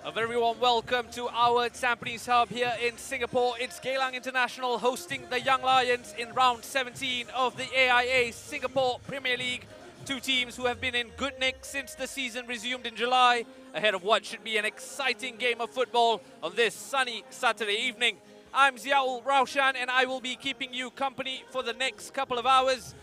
A very warm welcome to our Tampines hub here in Singapore. It's Geylang International hosting the Young Lions in round 17 of the AIA Singapore Premier League. Two teams who have been in good nick since the season resumed in July, ahead of what should be an exciting game of football on this sunny Saturday evening. I'm Ziaul Raushan and I will be keeping you company for the next couple of hours.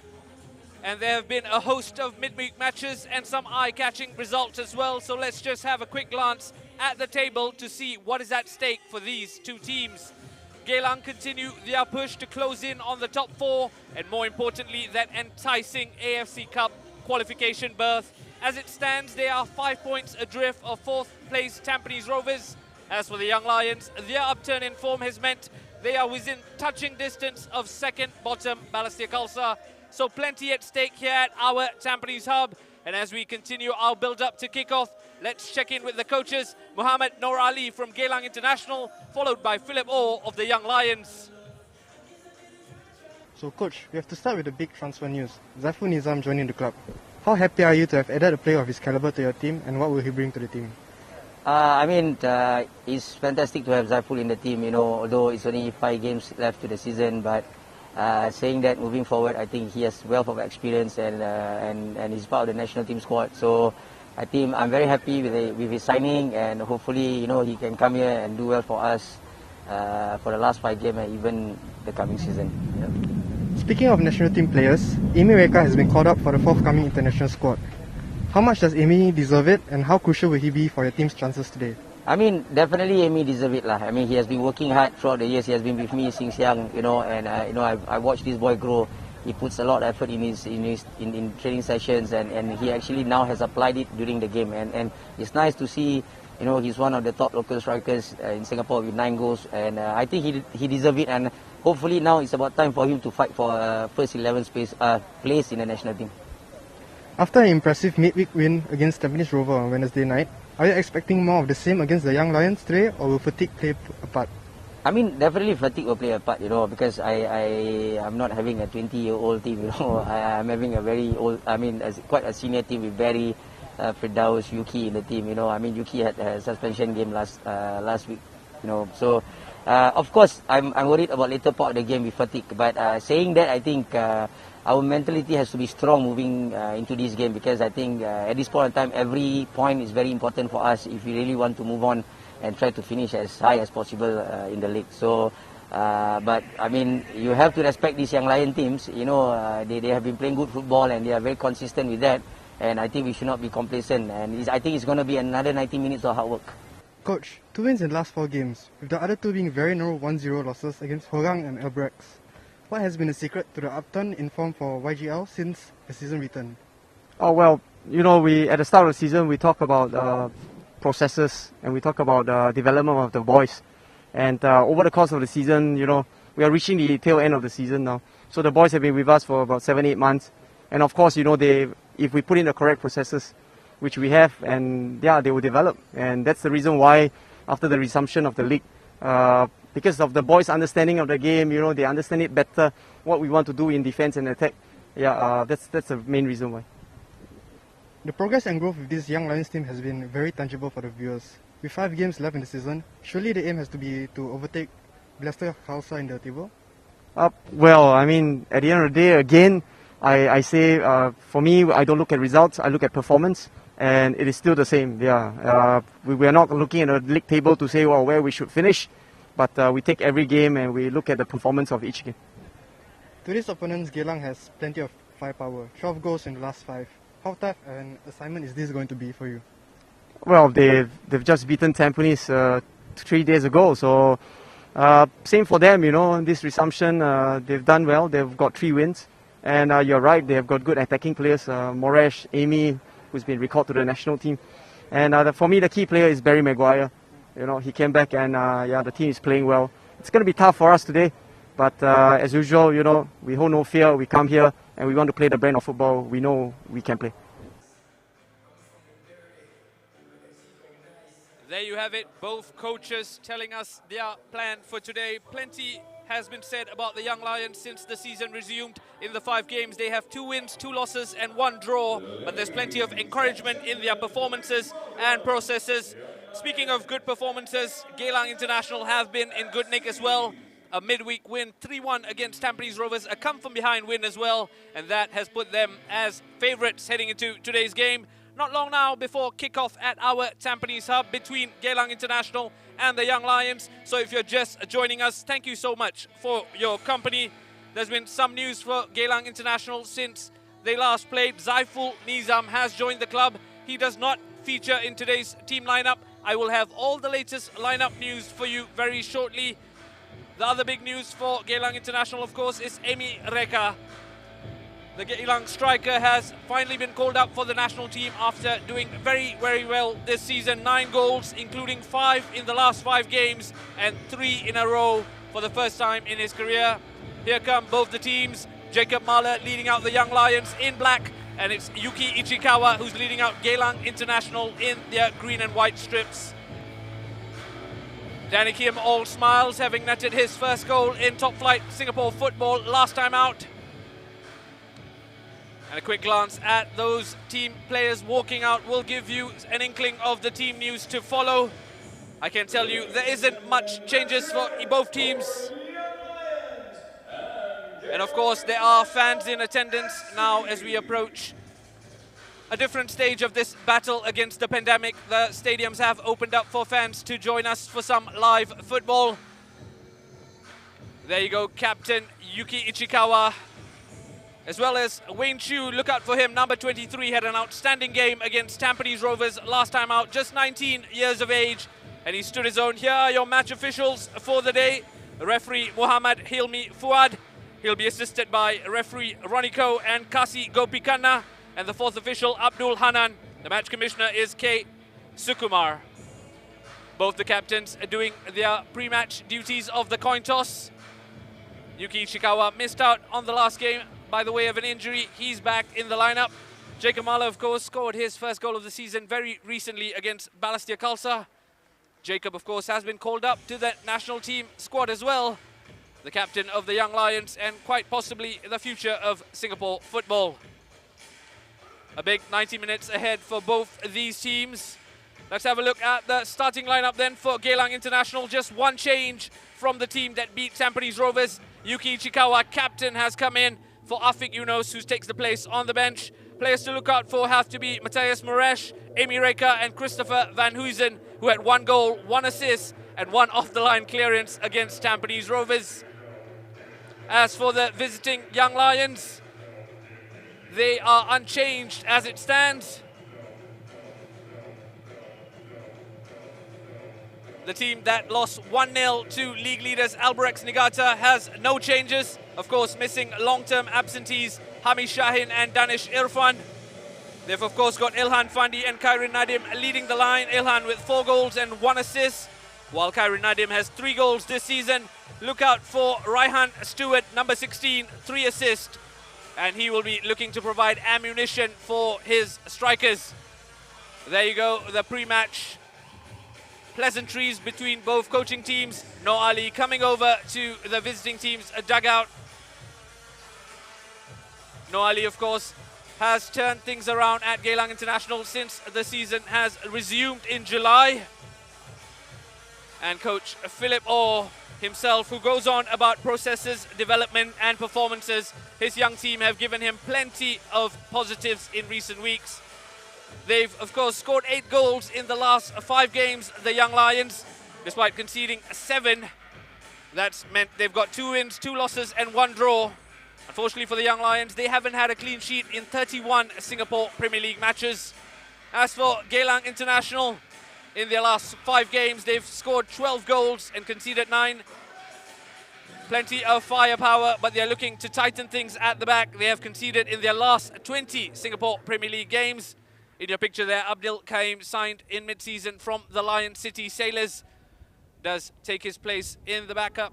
And there have been a host of midweek matches and some eye-catching results as well. So let's just have a quick glance at the table to see what is at stake for these two teams. Geylang continue their push to close in on the top four, and more importantly, that enticing AFC Cup qualification berth. As it stands, they are 5 points adrift of fourth place Tampines Rovers. As for the Young Lions, their upturn in form has meant they are within touching distance of second bottom Balestier Khalsa. So plenty at stake here at our Tampines hub. And as we continue our build-up to kick-off, let's check in with the coaches. Muhammad Noor Ali from Geylang International, followed by Philip Orr of the Young Lions. So coach, we have to start with the big transfer news. Zaiful Nizam joining the club. How happy are you to have added a player of his caliber to your team, and what will he bring to the team? It's fantastic to have Zaiful in the team, although it's only 5 games left to the season, but saying that, moving forward, I think he has wealth of experience and he's part of the national team squad. So I think I'm very happy with his signing, and hopefully, he can come here and do well for us for the last 5 games and even the coming season. Yeah. Speaking of national team players, Amy Reka has been called up for the forthcoming international squad. How much does Amy deserve it, and how crucial will he be for your team's chances today? Definitely Amy deserves it. He has been working hard throughout the years. He has been with me since young, and I watched this boy grow. He puts a lot of effort in training sessions, and he actually now has applied it during the game. And it's nice to see, he's one of the top local strikers in Singapore with 9 goals, and I think he deserves it. And hopefully now it's about time for him to fight for first 11 place in the national team. After an impressive midweek win against Tampines Rovers on Wednesday night, are you expecting more of the same against the Young Lions today, or will fatigue play a part? Definitely fatigue will play a part, because I'm not having a 20-year-old team, I'm having a very old, quite a senior team with Barry, Firdaus, Yuki in the team, Yuki had a suspension game last week, So, of course, I'm worried about later part of the game with fatigue, but saying that, I think our mentality has to be strong moving into this game, because I think at this point in time, every point is very important for us if we really want to move on and try to finish as high as possible in the league. So, you have to respect these Young Lion teams. They have been playing good football and they are very consistent with that. And I think we should not be complacent. And I think it's going to be another 90 minutes of hard work. Coach, 2 wins in the last 4 games, with the other 2 being very narrow 1-0 losses against Horang and Albrechts. What has been the secret to the upturn in form for YGL since the season returned? Oh, well, we at the start of the season, we talk about processes and we talk about development of the boys. And over the course of the season, we are reaching the tail end of the season now. So the boys have been with us for about 7-8 months. And of course, if we put in the correct processes, which we have, and they will develop. And that's the reason why, after the resumption of the league, because of the boys' understanding of the game, they understand it better, what we want to do in defense and attack. That's the main reason why. The progress and growth of this Young Lions team has been very tangible for the viewers. With 5 games left in the season, surely the aim has to be to overtake Balestier Khalsa in the table? At the end of the day, again, I say, for me, I don't look at results, I look at performance. And it is still the same. We are not looking at the league table to say where we should finish. But we take every game and we look at the performance of each game. Today's opponents, Geylang, has plenty of firepower, 12 goals in the last 5. How tough an assignment is this going to be for you? Well, they've just beaten Tampines 3 days ago, so same for them, this resumption, they've done well, they've got 3 wins. And you're right, they've got good attacking players, Moresh, Amy, who's been recalled to the national team. And for me, the key player is Barry Maguire. He came back and the team is playing well. It's going to be tough for us today, but as usual, we hold no fear. We come here and we want to play the brand of football we know we can play. There you have it, both coaches telling us their plan for today. Plenty has been said about the Young Lions since the season resumed. In the 5 games, they have 2 wins, 2 losses and 1 draw. But there's plenty of encouragement in their performances and processes. Speaking of good performances, Geylang International have been in good nick as well. A midweek win, 3-1 against Tampines Rovers, a come-from-behind win as well, and that has put them as favourites heading into today's game. Not long now before kick-off at our Tampines hub between Geylang International and the Young Lions. So if you're just joining us, thank you so much for your company. There's been some news for Geylang International since they last played. Zaiful Nizam has joined the club. He does not feature in today's team lineup. I will have all the latest lineup news for you very shortly. The other big news for Geylang International, of course, is Emi Reka. The Geylang striker has finally been called up for the national team after doing very, very well this season. 9 goals, including 5 in the last 5 games and 3 in a row for the first time in his career. Here come both the teams. Jacob Mahler leading out the Young Lions in black, and it's Yuki Ichikawa who's leading out Geylang International in their green and white strips. Danny Kim all smiles, having netted his first goal in top-flight Singapore football last time out. And a quick glance at those team players walking out will give you an inkling of the team news to follow. I can tell you there isn't much changes for both teams. And of course there are fans in attendance now as we approach a different stage of this battle against the pandemic. The stadiums have opened up for fans to join us for some live football. There you go, Captain Yuki Ichikawa, as well as Wayne Chu. Look out for him. Number 23 had an outstanding game against Tampines Rovers last time out, just 19 years of age, and he stood his own. Here are your match officials for the day. Referee Muhammad Hilmi Fuad. He'll be assisted by referee Roniko and Kasi Gopikanna, and the 4th official Abdul Hanan. The match commissioner is K. Sukumar. Both the captains are doing their pre-match duties of the coin toss. Yuki Ichikawa missed out on the last game by the way of an injury. He's back in the lineup. Jacob Mahler, of course, scored his first goal of the season very recently against Balestier Khalsa. Jacob, of course, has been called up to the national team squad as well. The captain of the Young Lions and quite possibly the future of Singapore football. A big 90 minutes ahead for both these teams. Let's have a look at the starting lineup then for Geylang International. Just one change from the team that beat Tampines Rovers. Yuki Ichikawa, captain, has come in for Afiq Yunos, who takes the place on the bench. Players to look out for have to be Matthias Moresh, Emi Reka and Christopher Van Huysen, who had 1 goal, 1 assist and 1 off-the-line clearance against Tampines Rovers. As for the visiting Young Lions, they are unchanged as it stands. The team that lost 1-0 to league leaders Albirex Niigata has no changes. Of course, missing long-term absentees Hamish Shahin and Danish Irfan. They've of course got Ilhan Fandi and Khairin Nadim leading the line. Ilhan with 4 goals and 1 assist, while Khairin Nadim has 3 goals this season. Look out for Raihan Stewart, number 16, 3 assists. And he will be looking to provide ammunition for his strikers. There you go, the pre-match pleasantries between both coaching teams. No Ali coming over to the visiting team's dugout. No Ali, of course, has turned things around at Geylang International since the season has resumed in July. And coach Philip Orr himself, who goes on about processes, development and performances. His young team have given him plenty of positives in recent weeks. They've, of course, scored 8 goals in the last 5 games, the Young Lions, despite conceding 7. That's meant they've got 2 wins, 2 losses and 1 draw. Unfortunately for the Young Lions, they haven't had a clean sheet in 31 Singapore Premier League matches. As for Geylang International, in their last 5 games, they've scored 12 goals and conceded 9. Plenty of firepower, but they're looking to tighten things at the back. They have conceded in their last 20 Singapore Premier League games. In your picture there, Abdul Kaim, signed in mid-season from the Lion City Sailors, does take his place in the backup.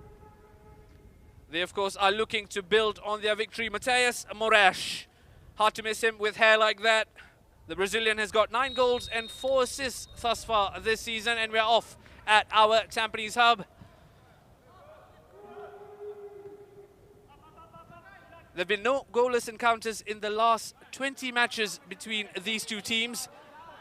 They, of course, are looking to build on their victory. Matthias Moresh, hard to miss him with hair like that. The Brazilian has got 9 goals and 4 assists thus far this season, and we're off at our Tampines hub. There have been no goalless encounters in the last 20 matches between these two teams.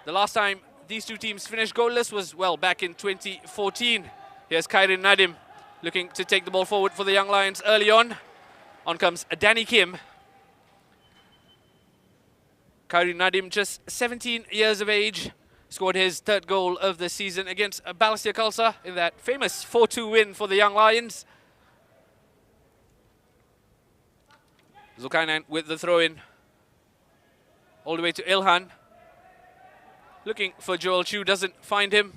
The last time these two teams finished goalless was, well, back in 2014. Here's Khairin Nadim looking to take the ball forward for the Young Lions early on. On comes Danny Kim. Khairin Nadim, just 17 years of age, scored his third goal of the season against Balestier Khalsa in that famous 4-2 win for the Young Lions. Zulkarnain with the throw-in. All the way to Ilhan. Looking for Joel Chu, doesn't find him.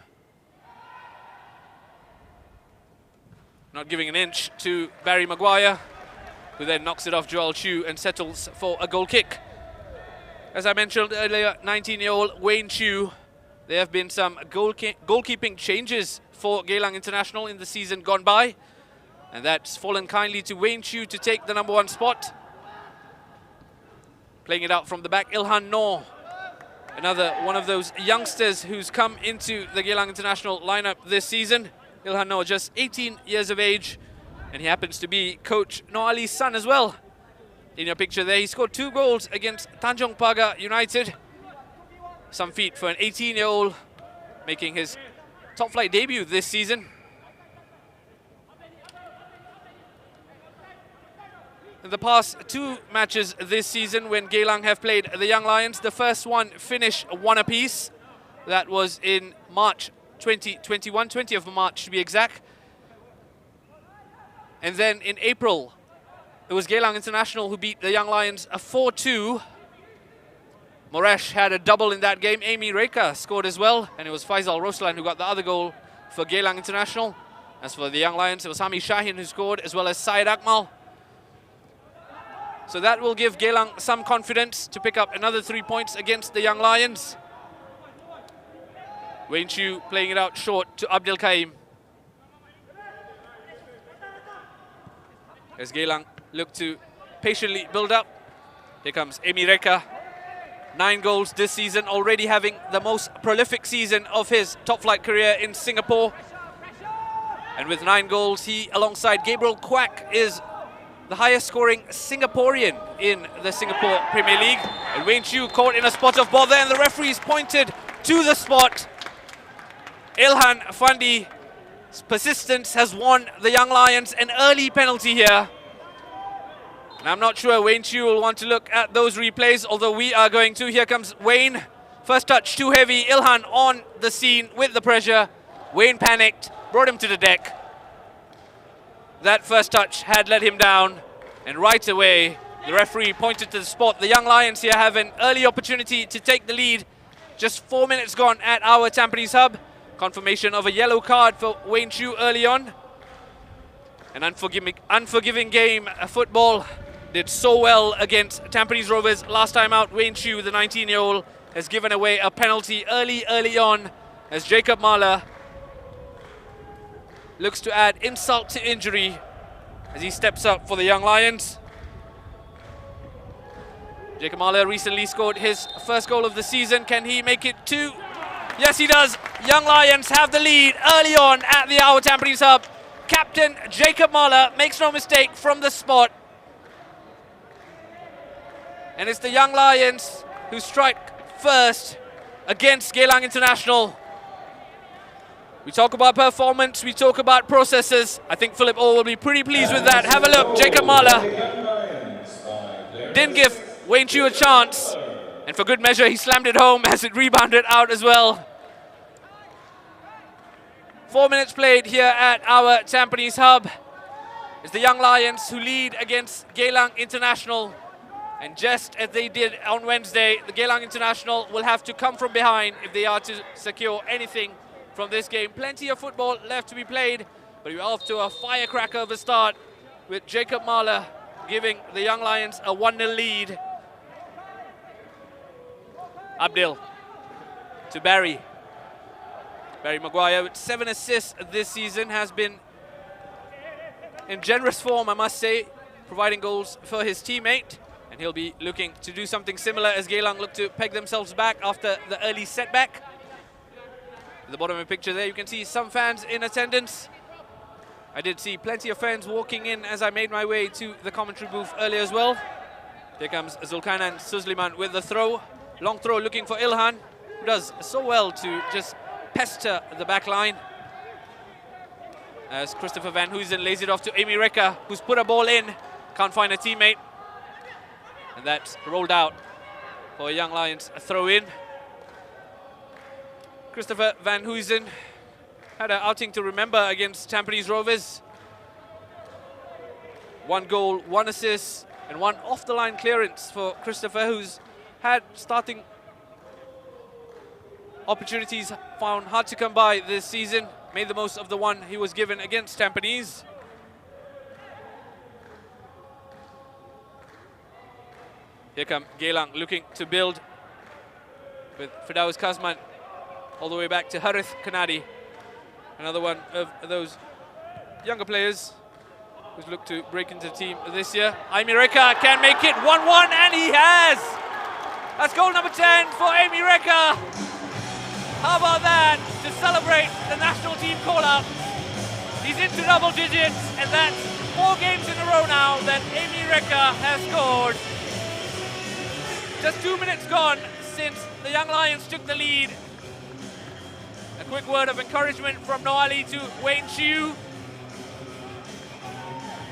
Not giving an inch to Barry Maguire, who then knocks it off Joel Chu and settles for a goal kick. As I mentioned earlier, 19-year-old Wayne Chu. There have been some goalkeeping changes for Geylang International in the season gone by, and that's fallen kindly to Wayne Chu to take the #1 spot. Playing it out from the back, Ilhan Noor, another one of those youngsters who's come into the Geylang International lineup this season. Ilhan Noor, just 18 years of age, and he happens to be Coach Noor Ali's son as well. In your picture there, he scored 2 goals against Tanjong Pagar United. Some feat for an 18-year-old making his top flight debut this season. In the past 2 matches this season when Geylang have played the Young Lions, the first one finished 1 apiece. That was in March 2021, 20th of March to be exact. And then in April, it was Geylang International who beat the Young Lions 4-2. Moresh had a double in that game. Amy Reka scored as well, and it was Faisal Roslan who got the other goal for Geylang International. As for the Young Lions, it was Hami Shahin who scored, as well as Syed Akmal. So that will give Geylang some confidence to pick up another 3 points against the Young Lions. Wayne Chu playing it out short to Abdel Kaim. As Geylang look to patiently build up. Here comes Amy Reka. 9 goals this season, already having the most prolific season of his top flight career in Singapore. And with 9 goals, he, alongside Gabriel Quack, is the highest scoring Singaporean in the Singapore Premier League. And Wayne Chu caught in a spot of bother, and the referees pointed to the spot. Ilhan Fandi's persistence has won the Young Lions an early penalty here. And I'm not sure Wayne Chu will want to look at those replays, although we are going to. Here comes Wayne. First touch too heavy. Ilhan on the scene with the pressure. Wayne panicked, brought him to the deck. That first touch had let him down, and right away the referee pointed to the spot. The Young Lions here have an early opportunity to take the lead. Just 4 minutes gone at our Tampines hub. Confirmation of a yellow card for Wayne Chu early on. An unforgiving game. Football did so well against Tampines Rovers last time out. Wayne Chu, the 19-year-old, has given away a penalty early on, as Jacob Mahler looks to add insult to injury as he steps up for the Young Lions. Jacob Mahler recently scored his first goal of the season. Can he make it 2? Yes, he does. Young Lions have the lead early on at the AIA Tampines hub. Captain Jacob Mahler makes no mistake from the spot. And it's the Young Lions who strike first against Geylang International. We talk about performance, we talk about processes. I think Philip O will be pretty pleased with that. Have a look, Jacob Mahler didn't give Wayne Chu a chance. And for good measure, he slammed it home as it rebounded out as well. 4 minutes played here at our Tampines hub. It's the Young Lions who lead against Geylang International. And just as they did on Wednesday, the Geylang International will have to come from behind if they are to secure anything from this game. Plenty of football left to be played, but we're off to a firecracker of a start with Jacob Mahler giving the Young Lions a 1-0 lead. Abdil to Barry. Barry Maguire with 7 assists this season, has been in generous form, I must say, providing goals for his teammate. And he'll be looking to do something similar as Geylang look to peg themselves back after the early setback. At the bottom of the picture there, you can see some fans in attendance. I did see plenty of fans walking in as I made my way to the commentary booth earlier as well. Here comes Zulkarnain Suzliman with the throw. Long throw looking for Ilhan. who does so well to just pester the back line. As Christopher Van Huysen lays it off to Amy Rekker, who's put a ball in, can't find a teammate. And that's rolled out for a Young Lions throw in. Christopher Van Huysen had an outing to remember against Tampines Rovers. 1 goal, 1 assist, and 1 off-the-line clearance for Christopher, who's had starting opportunities found hard to come by this season. Made the most of the one he was given against Tampines. Here come Geylang looking to build with Firdaus Kazman all the way back to Harith Kanadi. Another one of those younger players who's looked to break into the team this year. Amy Rekker can make it 1-1, and he has! That's goal number 10 for Amy Rekker. How about that, to celebrate the national team call-up. He's into double digits, and that's 4 games in a row now that Amy Rekker has scored. Just 2 minutes gone since the Young Lions took the lead. A quick word of encouragement from Noali to Wayne Chiu.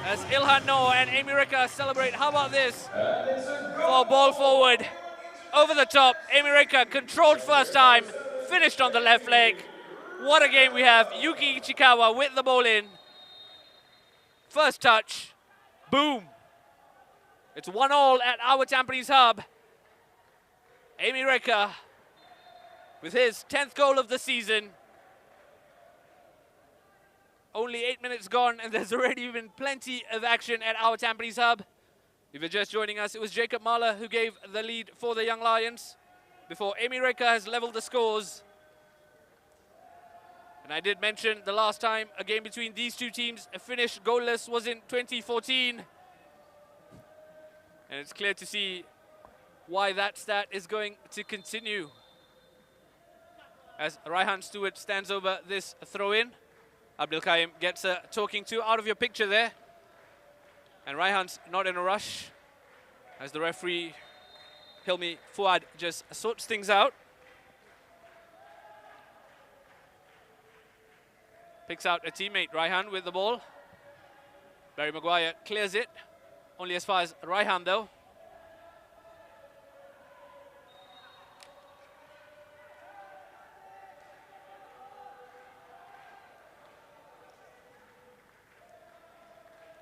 As Ilhan Noor and Amy Rekker celebrate. How about this? For ball forward. Over the top, Amy Rekker controlled first time. Finished on the left leg. What a game we have. Yuki Ichikawa with the ball in. First touch. Boom. It's 1-1 at our Tampines hub. Amy Rekker with his 10th goal of the season. Only 8 minutes gone, and there's already been plenty of action at our Tampines hub. If you're just joining us, it was Jacob Mahler who gave the lead for the Young Lions before Amy Rekker has leveled the scores. And I did mention the last time a game between these two teams finished goalless was in 2014. And it's clear to see why that stat is going to continue. As Raihan Stewart stands over this throw-in. Abdul Qayyum gets a talking to out of your picture there. And Raihan's not in a rush as the referee, Hilmi Fuad, just sorts things out. Picks out a teammate, Raihan, with the ball. Barry Maguire clears it. Only as far as Raihan, though.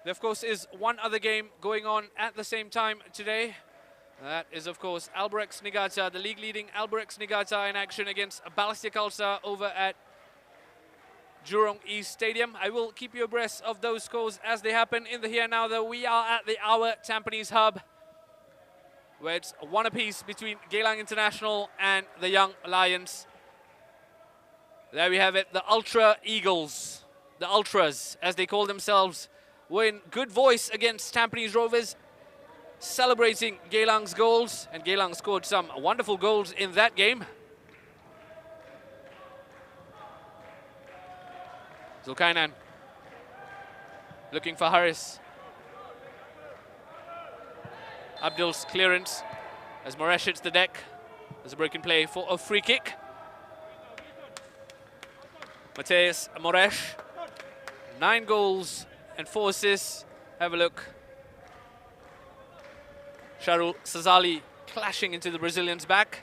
There, of course, is one other game going on at the same time today. That is, of course, Albrechts Niigata, the league-leading Albrechts Niigata in action against Balestier Khalsa over at Jurong East Stadium. I will keep you abreast of those scores as they happen in the here and now, though. We are at the Our Tampines hub, where it's 1 apiece between Geylang International and the Young Lions. There we have it, the Ultra Eagles, the Ultras, as they call themselves, were in good voice against Tampines Rovers, celebrating Geylang's goals, and Geylang scored some wonderful goals in that game. Zulkainan looking for Harris. Abdul's clearance as Moresh hits the deck. There's a break in play for a free kick. Mateus Moresh, 9 goals and 4 assists. Have a look. Sharul Sazali clashing into the Brazilian's back.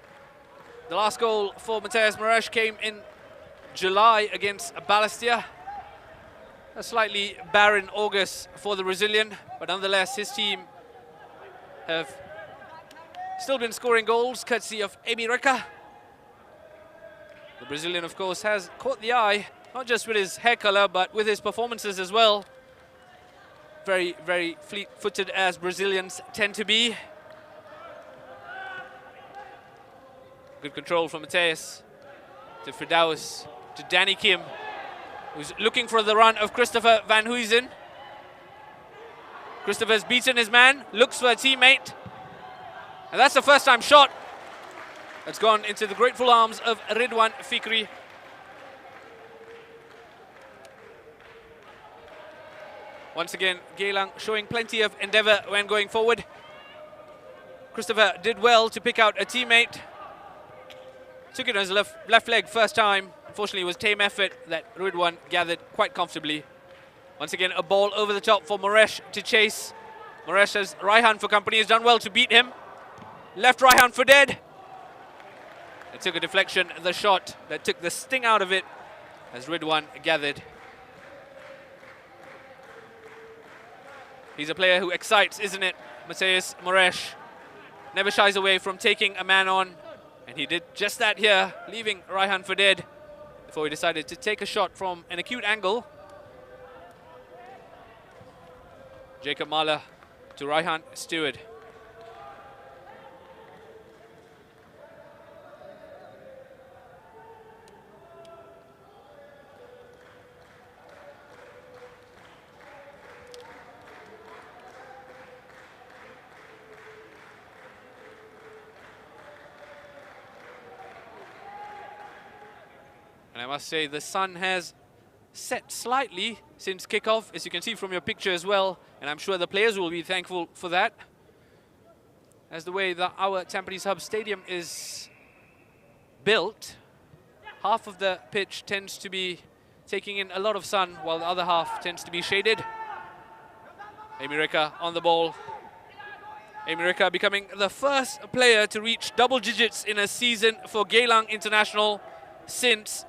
The last goal for Mateus Moresh came in July against Balestier. A slightly barren August for the Brazilian, but nonetheless his team have still been scoring goals courtesy of Amy Rekker. The Brazilian, of course, has caught the eye, not just with his hair color, but with his performances as well. Very, very fleet-footed as Brazilians tend to be. Good control from Mateus to Firdaus, to Danny Kim, who's looking for the run of Christopher Van Huysen. Christopher's beaten his man, looks for a teammate. And that's the first time shot that's gone into the grateful arms of Ridwan Fikri. Once again, Geylang showing plenty of endeavour when going forward. Christopher did well to pick out a teammate. Took it on his left leg first time. Unfortunately, it was tame effort that Ridwan gathered quite comfortably. Once again, a ball over the top for Moresh to chase. Moresh has right hand for company. He's done well to beat him. Left right hand for dead. It took a deflection, the shot that took the sting out of it as Ridwan gathered. He's a player who excites, isn't it? Matthias Moresh never shies away from taking a man on. And he did just that here, leaving right hand for dead before he decided to take a shot from an acute angle. Jacob Mahler to Raihan Stewart. And I must say the sun has set slightly since kickoff, as you can see from your picture as well, and I'm sure the players will be thankful for that, as the way that our Tampines Hub Stadium is built, half of the pitch tends to be taking in a lot of sun, while the other half tends to be shaded. Amy Rika on the ball. Amy Rika becoming the first player to reach double digits in a season for Geylang International since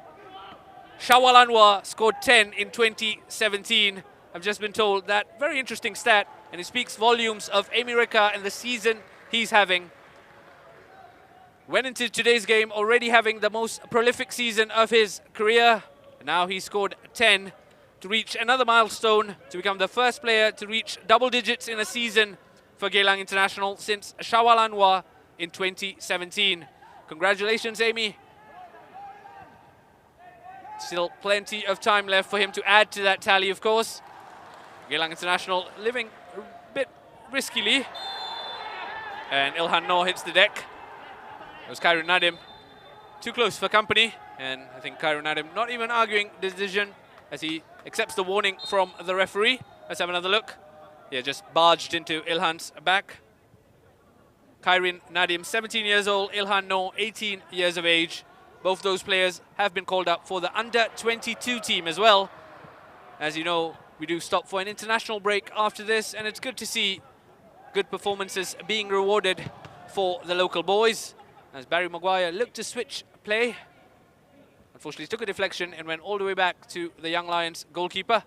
Shawal Anwar scored 10 in 2017. I've just been told that. Very interesting stat, and it speaks volumes of Amy Rika and the season he's having. Went into today's game already having the most prolific season of his career. Now he scored 10 to reach another milestone, to become the first player to reach double digits in a season for Geylang International since Shawal Anwar in 2017. Congratulations, Amy. Still plenty of time left for him to add to that tally, of course. Geylang International living a bit riskily. And Ilhan Noor hits the deck. It was Khairul Nadim. Too close for company. And I think Khairul Nadim not even arguing the decision as he accepts the warning from the referee. Let's have another look. Yeah, just barged into Ilhan's back. Khairul Nadim, 17 years old. Ilhan Noor, 18 years of age. Both those players have been called up for the under-22 team as well. As you know, we do stop for an international break after this, and it's good to see good performances being rewarded for the local boys. As Barry Maguire looked to switch play, unfortunately took a deflection and went all the way back to the Young Lions goalkeeper.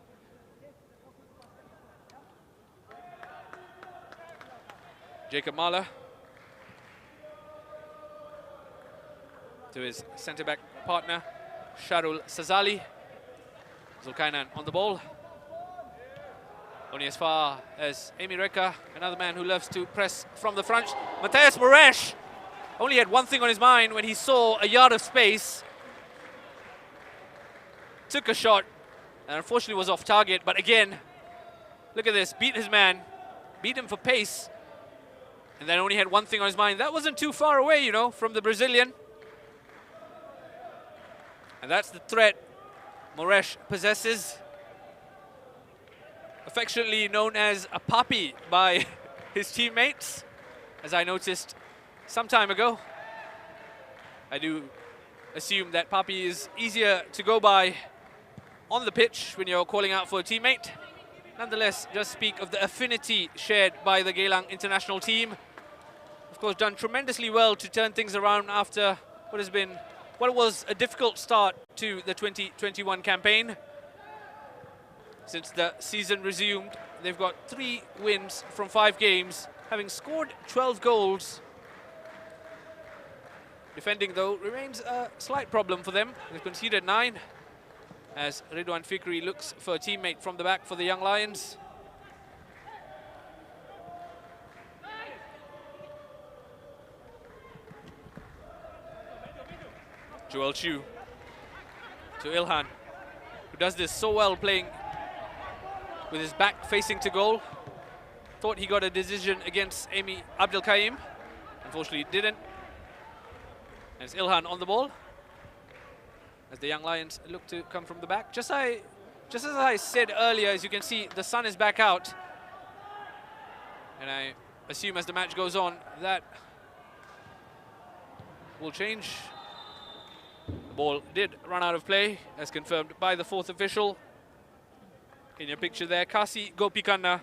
Jacob Mahler to his centre-back partner, Sharul Sazali. Zulkainan on the ball. Only as far as Amy Rika, another man who loves to press from the front. Matthias Moresh only had one thing on his mind when he saw a yard of space. Took a shot, and unfortunately was off target. But again, look at this, beat his man, beat him for pace, and then only had one thing on his mind. That wasn't too far away, you know, from the Brazilian. And that's the threat Moresh possesses. Affectionately known as a Papi by his teammates, as I noticed some time ago. I do assume that Papi is easier to go by on the pitch when you're calling out for a teammate. Nonetheless, just speak of the affinity shared by the Geylang international team. Of course, done tremendously well to turn things around after what was a difficult start to the 2021 campaign. Since the season resumed, they've got 3 wins from 5 games, having scored 12 goals. Defending, though, remains a slight problem for them. They've conceded 9, as Ridwan Fikri looks for a teammate from the back for the Young Lions. Joel Chu to Ilhan, who does this so well, playing with his back facing to goal. Thought he got a decision against Amy Abdul Kaim. Unfortunately, didn't. And it's Ilhan on the ball, as the Young Lions look to come from the back. Just as I said earlier, as you can see, the sun is back out. And I assume as the match goes on, that will change. Ball did run out of play, as confirmed by the fourth official. In your picture there, Kasi Gopikanna,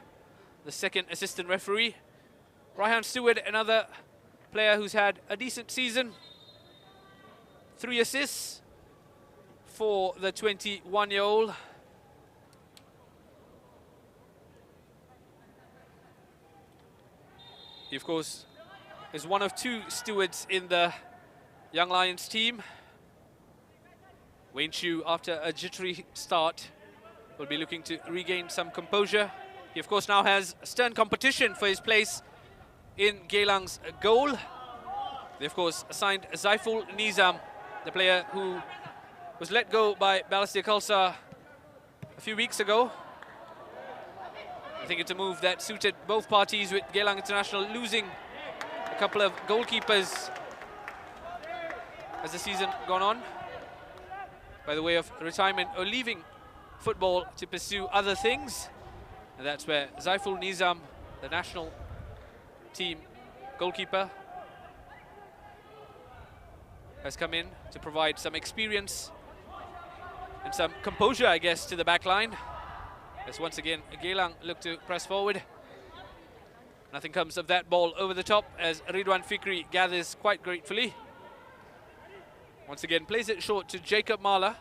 the second assistant referee. Raihan Stewart, another player who's had a decent season. 3 assists for the 21-year-old. He, of course, is one of 2 stewards in the Young Lions team. Wayne Chu, after a jittery start, will be looking to regain some composure. He, of course, now has stern competition for his place in Geylang's goal. They, of course, signed Zaiful Nizam, the player who was let go by Balestier Khalsa a few weeks ago. I think it's a move that suited both parties, with Geylang International losing a couple of goalkeepers as the season gone on, by the way of retirement or leaving football to pursue other things. And that's where Zaiful Nizam, the national team goalkeeper, has come in to provide some experience and some composure, I guess, to the back line. As once again, Geylang look to press forward. Nothing comes of that ball over the top as Ridwan Fikri gathers quite gratefully. Once again, plays it short to Jacob Mala.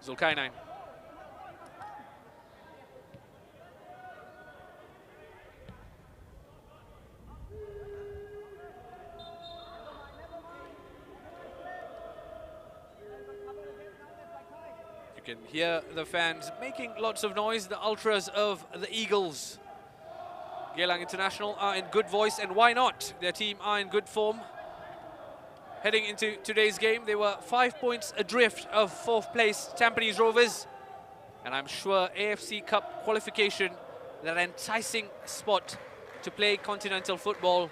Zulkarnain. You can hear the fans making lots of noise, the ultras of the Eagles. Geylang International are in good voice, and why not? Their team are in good form. Heading into today's game, they were 5 points adrift of 4th place Tampines Rovers. And I'm sure AFC Cup qualification, that enticing spot to play continental football,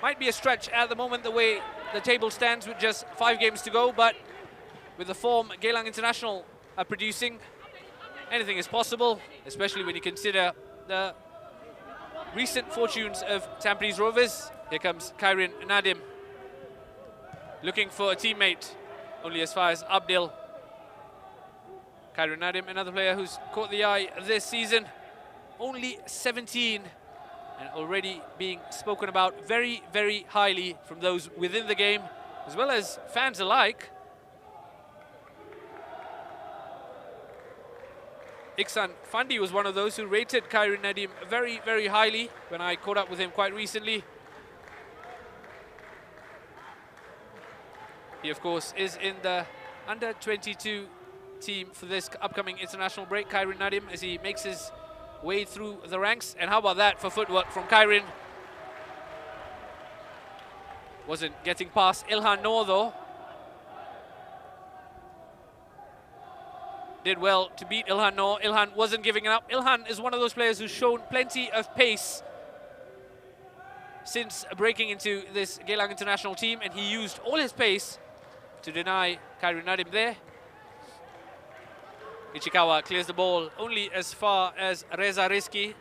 might be a stretch at the moment, the way the table stands with just 5 games to go. But with the form Geylang International are producing, anything is possible, especially when you consider the recent fortunes of Tampines Rovers. Here comes Kairin Nadim, looking for a teammate, only as far as Abdil. Kairin Nadim, another player who's caught the eye this season, only 17, and already being spoken about very, very highly from those within the game, as well as fans alike. Iksan Fandi was one of those who rated Kairin Nadim very, very highly when I caught up with him quite recently. He, of course, is in the under-22 team for this upcoming international break, Kairin Nadim, as he makes his way through the ranks. And how about that for footwork from Kairin? Wasn't getting past Ilhan Noor, though. Did well to beat Ilhan Noor. Ilhan wasn't giving it up. Ilhan is one of those players who's shown plenty of pace since breaking into this Geylang International team, and he used all his pace to deny Kairin Nadim there. Ichikawa clears the ball only as far as Reza Rizki.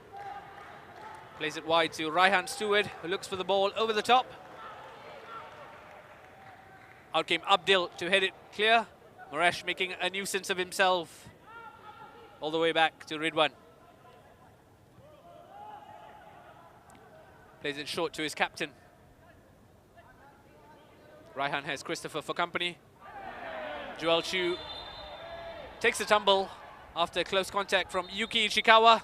Plays it wide to Raihan Stewart, who looks for the ball over the top. Out came Abdil to head it clear. Moresh making a nuisance of himself. All the way back to Ridwan. Plays it short to his captain. Raihan has Christopher for company. Joel Chu takes a tumble after close contact from Yuki Ichikawa.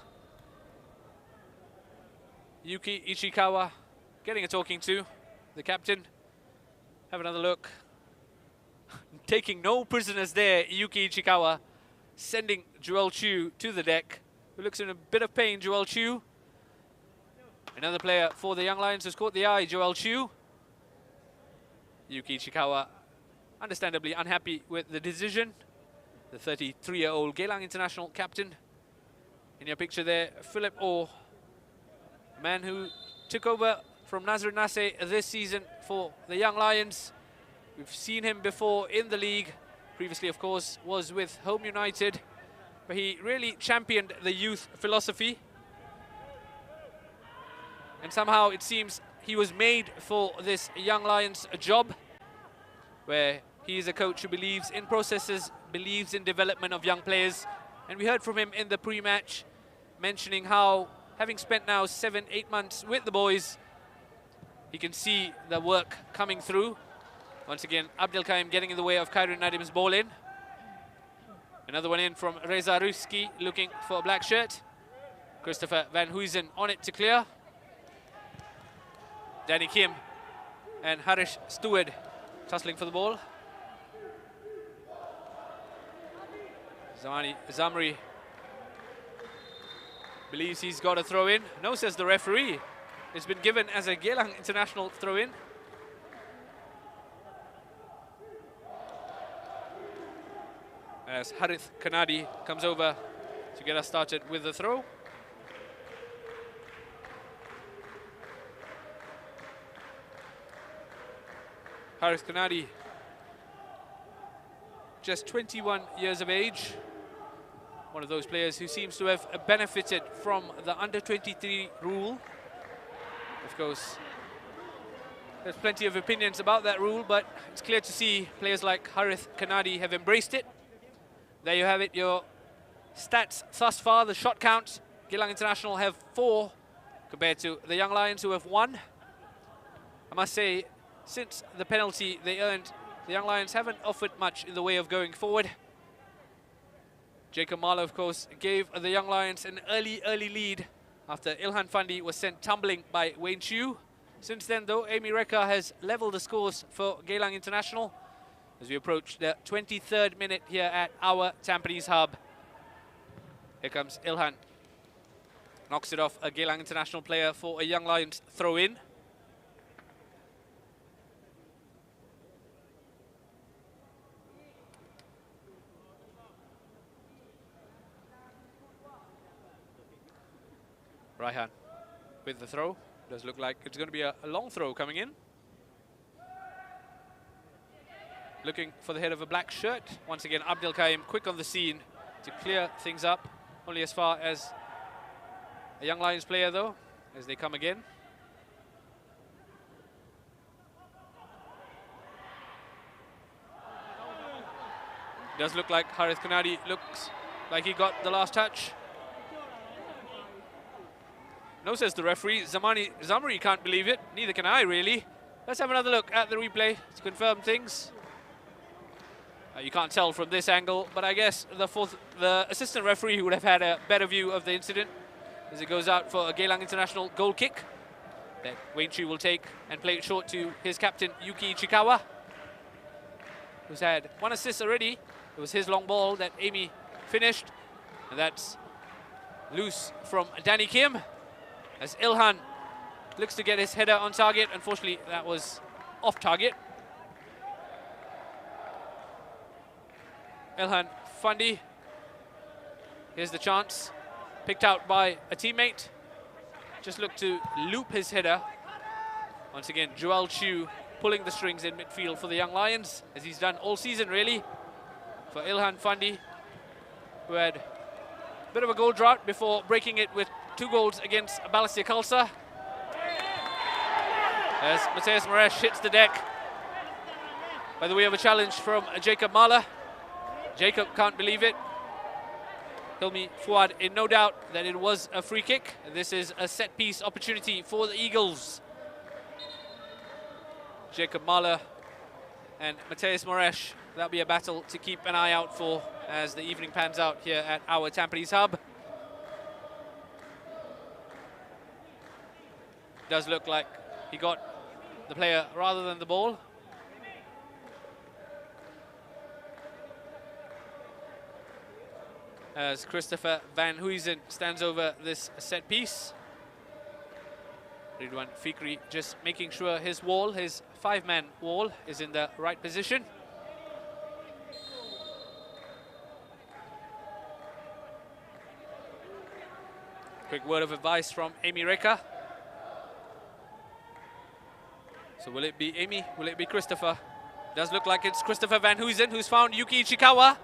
Yuki Ichikawa getting a talking to, the captain. Have another look. Taking no prisoners there, Yuki Ichikawa, sending Joel Chu to the deck, who looks in a bit of pain, Joel Chu. Another player for the Young Lions who's caught the eye, Joel Chu. Yuki Ichikawa, understandably unhappy with the decision. The 33-year-old Geylang International captain. In your picture there, Philip Orr, a man who took over from Nazrin Nasseh this season for the Young Lions. We've seen him before in the league. Previously, of course, was with Home United. where he really championed the youth philosophy. And somehow it seems he was made for this Young Lions job, where he is a coach who believes in processes, believes in development of young players. And we heard from him in the pre-match, mentioning how, having spent now 7-8 months with the boys, he can see the work coming through. Once again, Abdel Kaim getting in the way of Khairul Nadim's ball in. Another one in from Reza Ruski, looking for a black shirt. Christopher Van Huysen on it to clear. Danny Kim and Harish Stewart tussling for the ball. Zamri believes he's got a throw in. No, says the referee. It's been given as a Geylang international throw in. As Harith Kanadi comes over to get us started with the throw. Harith Kanadi, just 21 years of age. One of those players who seems to have benefited from the under-23 rule. Of course, there's plenty of opinions about that rule, but it's clear to see players like Harith Kanadi have embraced it. There you have it, your stats thus far, the shot count. Geylang International have 4 compared to the Young Lions who have 1. I must say, since the penalty they earned, the Young Lions haven't offered much in the way of going forward. Jacob Marlow, of course, gave the Young Lions an early lead after Ilhan Fandi was sent tumbling by Wayne Chiu. Since then, though, Amy Reka has leveled the scores for Geylang International as we approach the 23rd minute here at our Tampines hub. Here comes Ilhan. Knocks it off a Geylang International player for a Young Lions throw-in. Raihan with the throw. Does look like it's going to be a long throw coming in. Looking for the head of a black shirt. Once again, Abdel Kaim quick on the scene to clear things up. Only as far as a Young Lions player, though, as they come again. Does look like Harith Kanadi looks like he got the last touch. No, says the referee. Zamri can't believe it. Neither can I, really. Let's have another look at the replay to confirm things. You can't tell from this angle, but I guess the assistant referee would have had a better view of the incident as it goes out for a Geylang International goal kick that Wayne Chiu will take and play it short to his captain, Yuki Ichikawa, who's had 1 assist already. It was his long ball that Amy finished, and that's loose from Danny Kim. As Ilhan looks to get his header on target. Unfortunately, that was off target. Ilhan Fandi. Here's the chance. Picked out by a teammate. Just looked to loop his header. Once again, Joel Chiu pulling the strings in midfield for the Young Lions, as he's done all season, really. For Ilhan Fandi, who had a bit of a goal drought before breaking it with 2 goals against Balestier Khalsa. As Matthias Moraes hits the deck. By the way of a challenge from Jacob Mahler. Jacob can't believe it. Hilmi Fuad in no doubt that it was a free kick. This is a set-piece opportunity for the Eagles. Jacob Mahler and Matthias Moraes. That'll be a battle to keep an eye out for as the evening pans out here at our Tampines hub. Does look like he got the player rather than the ball. As Christopher Van Huysen stands over this set piece. Ridwan Fikri just making sure his wall, his 5-man wall, is in the right position. Quick word of advice from Amy Reka. So will it be Amy? Will it be Christopher? Does look like it's Christopher Van Huysen who's found Yuki Ichikawa.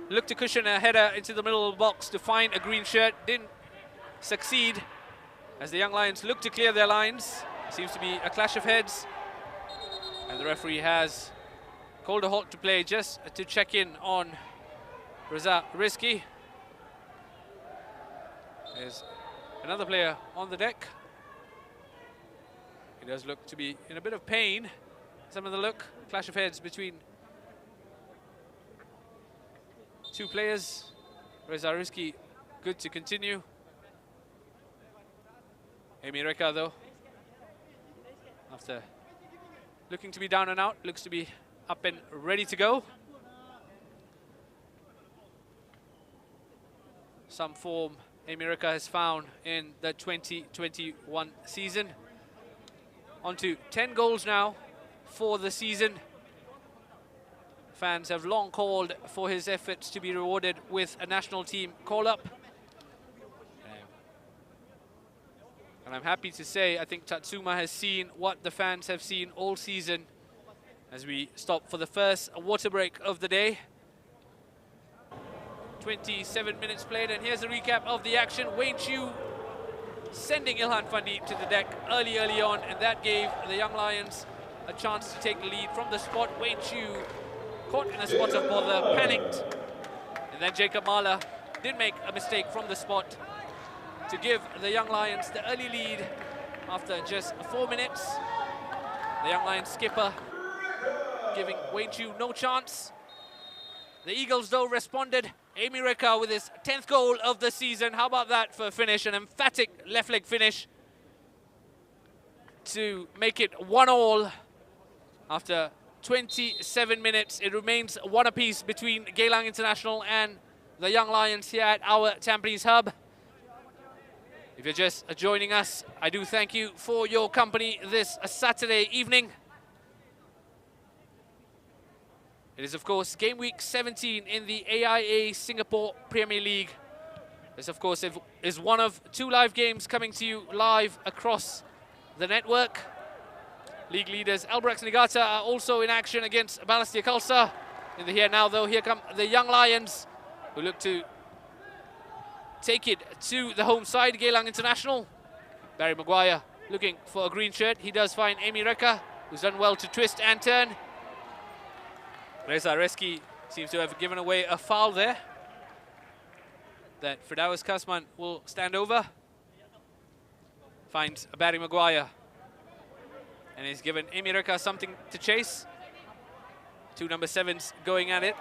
looked to cushion a header into the middle of the box to find a green shirt. Didn't succeed as the Young Lions look to clear their lines. Seems to be a clash of heads. And the referee has called a halt to play just to check in on Reza Rizki. There's another player on the deck. He does look to be in a bit of pain. Some of the look, clash of heads between two players. Reza Rizki, good to continue. Amy Reka, though, after looking to be down and out, looks to be up and ready to go. Some form Amy Reka has found in the 2021 season. On to 10 goals now for the season. Fans have long called for his efforts to be rewarded with a national team call-up. And I'm happy to say, I think Tatsuma has seen what the fans have seen all season as we stop for the first water break of the day. 27 minutes played, and here's a recap of the action. Wayne Chu sending Ilhan Fandi to the deck early on, and that gave the Young Lions a chance to take the lead from the spot. Wayne Chu caught in a spot of bother, panicked, and then Jacob Mahler did make a mistake from the spot to give the Young Lions the early lead after just 4 minutes. The Young Lions skipper giving Wayne Chu no chance. The Eagles, though, responded. Amy Reka with his 10th goal of the season. How about that for a finish? An emphatic left leg finish to make it 1-1 after 27 minutes. It remains 1 apiece between Geylang International and the Young Lions here at our Tampines hub. If you're just joining us, I do thank you for your company this Saturday evening. It is, of course, game week 17 in the AIA Singapore Premier League. This, of course, is one of 2 live games coming to you live across the network. League leaders Albrechts Niigata are also in action against Balestier Khalsa. In the here now, though, here come the Young Lions, who look to take it to the home side, Geylang International. Barry Maguire looking for a green shirt. He does find Amy Reka, who's done well to twist and turn. Reza Rizki seems to have given away a foul there that Firdaus Kasman will stand over. Finds Barry Maguire. And he's given Amy Reka something to chase. 2 number 7s going at it.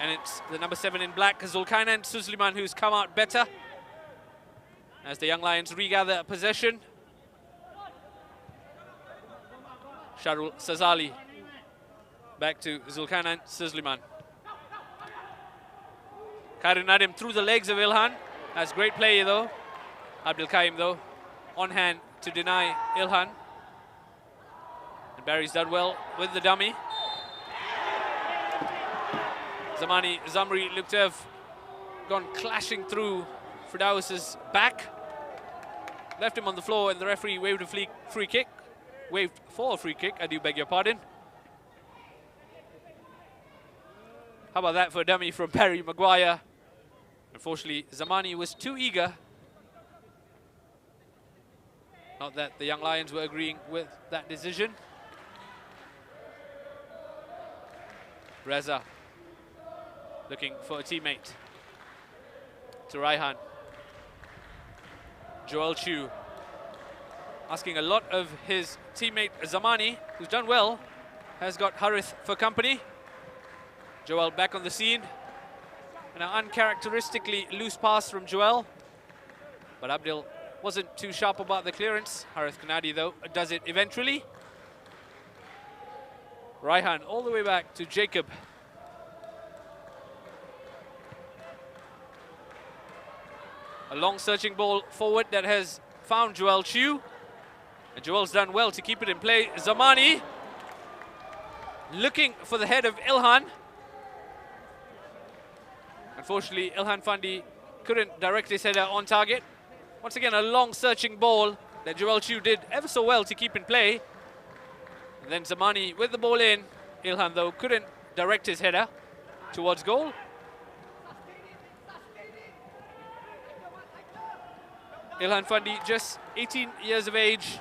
And it's the number 7 in black, Zulkarnain Suzliman, who's come out better as the Young Lions regather possession. Sharul Sazali back to Zulkarnain Suzliman. Khairul Nadim through the legs of Ilhan. That's great play, though. Abdul Kaim, though, on hand to deny Ilhan. And Barry's done well with the dummy. Zamani Zamri looked to have gone clashing through Firdaus's back. Left him on the floor, and the referee waved a free kick. Waved for a free kick, I do beg your pardon. How about that for a dummy from Barry Maguire? Unfortunately, Zamani was too eager. Not that the Young Lions were agreeing with that decision. Reza looking for a teammate. To Raihan. Joel Chu asking a lot of his teammate Zamani, who's done well, has got Harith for company. Joel back on the scene. And an uncharacteristically loose pass from Joel. But Abdul wasn't too sharp about the clearance. Harith Kanadi, though, does it eventually. Raihan all the way back to Jacob. A long searching ball forward that has found Joel Chu. And Joel's done well to keep it in play. Zamani looking for the head of Ilhan. Unfortunately, Ilhan Fandi couldn't direct his header on target. Once again, a long searching ball that Joel Chu did ever so well to keep in play. And then Zamani with the ball in. Ilhan, though, couldn't direct his header towards goal. Ilhan Fandi, just 18 years of age,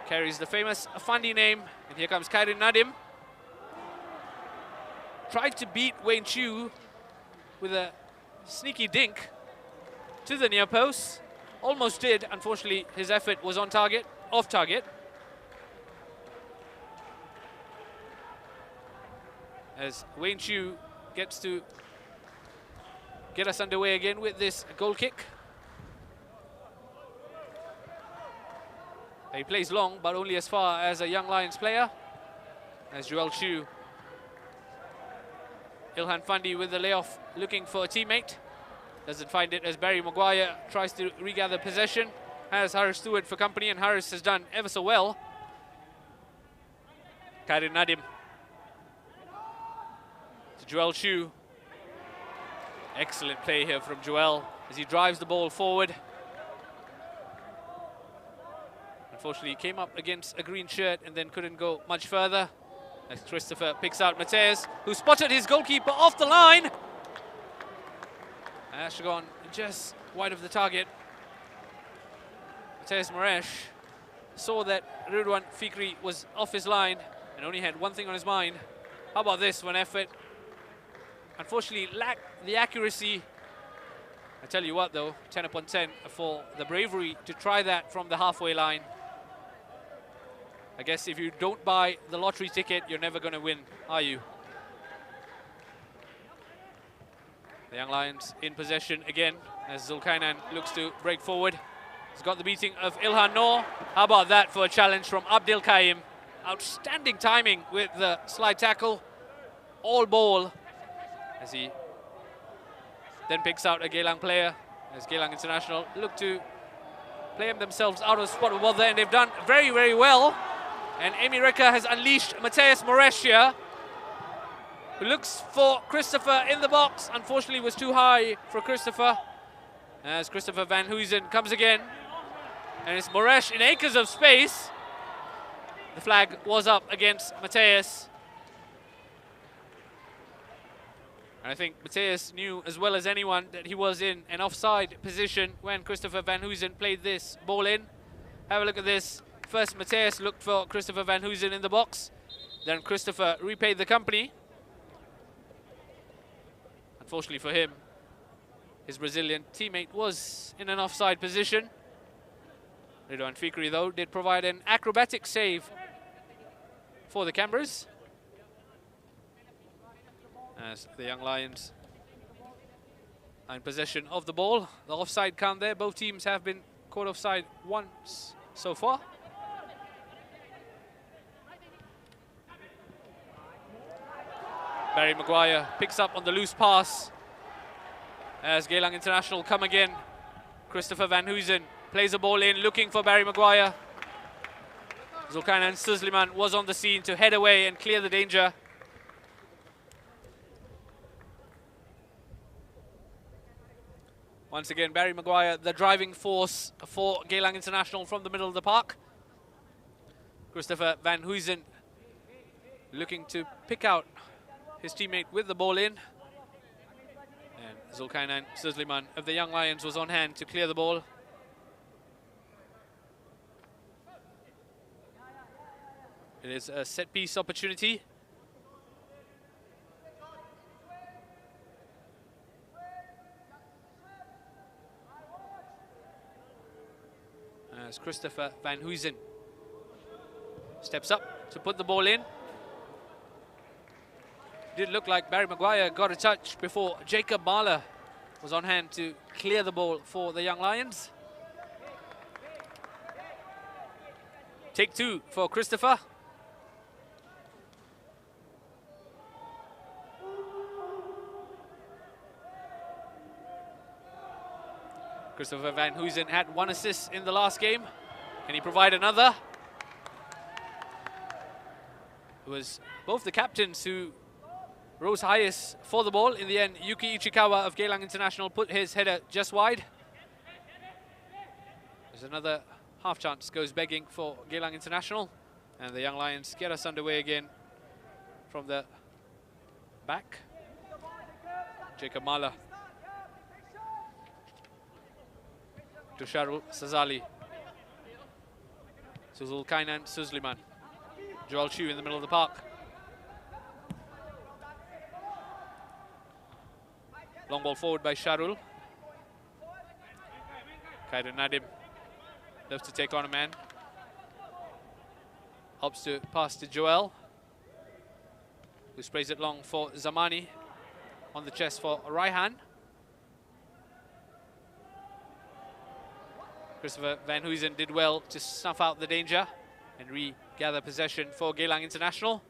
carries the famous Fandi name. And here comes Khairin Nadim. Tried to beat Wayne Chu with a sneaky dink to the near post. Almost did. Unfortunately, his effort was on target, off target. As Wayne Chu gets to get us underway again with this goal kick. He plays long, but only as far as a Young Lions player. As Joel Chu. Ilhan Fandi with the layoff, looking for a teammate. Doesn't find it as Barry Maguire tries to regather possession. Has Harris Stewart for company, and Harris has done ever so well. Khairin Nadim. To Joel Chu. Excellent play here from Joel as he drives the ball forward. Unfortunately, he came up against a green shirt and then couldn't go much further. As Christopher picks out Mateus, who spotted his goalkeeper off the line. Has gone just wide of the target. Mateus Moresh saw that Ridwan Fikri was off his line and only had one thing on his mind. How about this one effort? Unfortunately, lacked the accuracy. I tell you what though, 10 upon 10 for the bravery to try that from the halfway line. I guess if you don't buy the lottery ticket, you're never going to win, are you? The Young Lions in possession again as Zulkarnain looks to break forward. He's got the beating of Ilhan Noor. How about that for a challenge from Abdil Qaim? Outstanding timing with the slide tackle. All ball as he then picks out a Geylang player as Geylang International look to play themselves out of spot with ball there, and they've done very, very well. And Amy Reka has unleashed Mateus Moresh here, who looks for Christopher in the box. Unfortunately, was too high for Christopher. As Christopher Van Huysen comes again. And it's Moresh in acres of space. The flag was up against Mateus. And I think Mateus knew as well as anyone that he was in an offside position when Christopher Van Huysen played this ball in. Have a look at this. First, Mateus looked for Christopher Van Huysen in the box. Then Christopher repaid the company. Unfortunately for him, his Brazilian teammate was in an offside position. Ridwan Fikri, though, did provide an acrobatic save for the Canberras. As the Young Lions are in possession of the ball. The offside count there. Both teams have been caught offside once so far. Barry Maguire picks up on the loose pass as Geylang International come again. Christopher Van Huysen plays the ball in, looking for Barry Maguire. Zulkarnain Suzliman was on the scene to head away and clear the danger. Once again, Barry Maguire, the driving force for Geylang International from the middle of the park. Christopher Van Huysen looking to pick out his teammate with the ball in. And Zulkarnain Suzliman of the Young Lions was on hand to clear the ball. It is a set-piece opportunity. As Christopher Van Huysen steps up to put the ball in. Did look like Barry Maguire got a touch before Jacob Mahler was on hand to clear the ball for the Young Lions. Take two for Christopher. Christopher Van Huysen had one assist in the last game. Can he provide another? It was both the captains who rose highest for the ball. In the end, Yuki Ichikawa of Geylang International put his header just wide. There's another half chance goes begging for Geylang International. And the Young Lions get us underway again from the back. Jacob Mahler to Sharul Sazali. Zulkainan Suzliman. Joel Chu in the middle of the park. Long ball forward by Sharul. Khairul Nadim loves to take on a man. Helps to pass to Joel, who sprays it long for Zamani. On the chest for Raihan. Christopher Van Huysen did well to snuff out the danger and regather possession for Geylang International.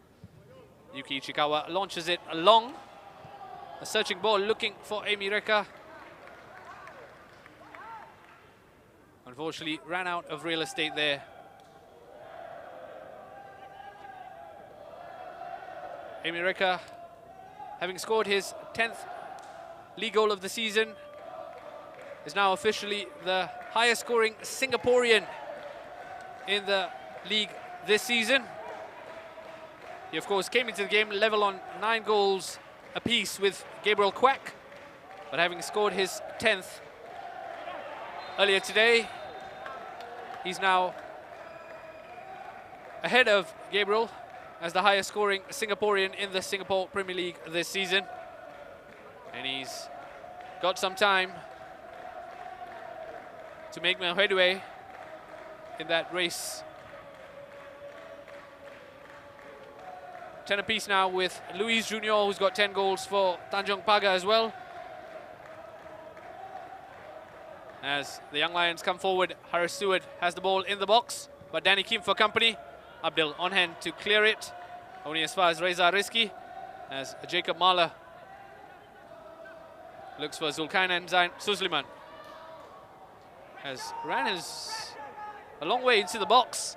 Yuki Ichikawa launches it long. A searching ball looking for Amy Reka. Unfortunately, ran out of real estate there. Amy Reka, having scored his 10th league goal of the season, is now officially the highest scoring Singaporean in the league this season. He of course came into the game level on 9 goals apiece with Gabriel Quack, but having scored his 10th earlier today, he's now ahead of Gabriel as the highest scoring Singaporean in the Singapore Premier League this season. And he's got some time to make more headway in that race. 10 apiece now with Luis Junior, who's got 10 goals for Tanjong Pagar as well. As the Young Lions come forward, Harris Stewart has the ball in the box, but Danny Kim for company. Abdul on hand to clear it, only as far as Reza Rizki, as Jacob Mahler looks for Zulkainan Zain Suzliman. As ran is a long way into the box,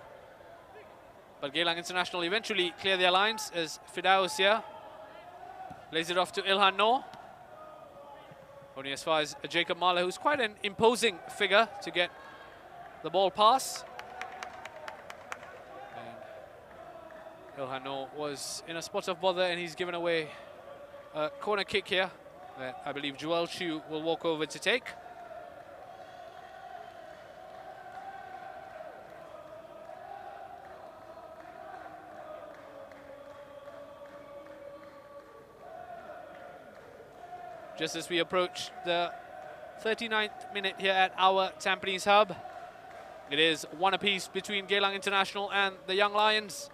but Geylang International eventually clear their lines as Fidaus here lays it off to Ilhan Noor. Only as far as Jacob Mahler, who's quite an imposing figure to get the ball pass. And Ilhan Noor was in a spot of bother, and he's given away a corner kick here that I believe Joel Chu will walk over to take. Just as we approach the 39th minute here at our Tampines hub. It is 1 apiece between Geylang International and the Young Lions.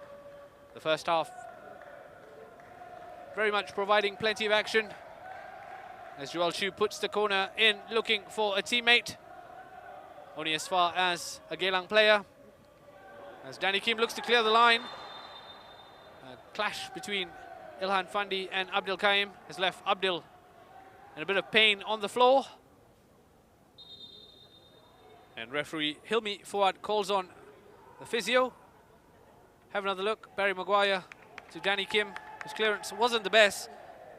The first half very much providing plenty of action as Joel Chu puts the corner in, looking for a teammate. Only as far as a Geylang player. As Danny Kim looks to clear the line. A clash between Ilhan Fandi and Abdul Kaim has left Abdul in a bit of pain on the floor. And referee Hilmi Fuad calls on the physio. Have another look. Barry Maguire to Danny Kim, whose clearance wasn't the best.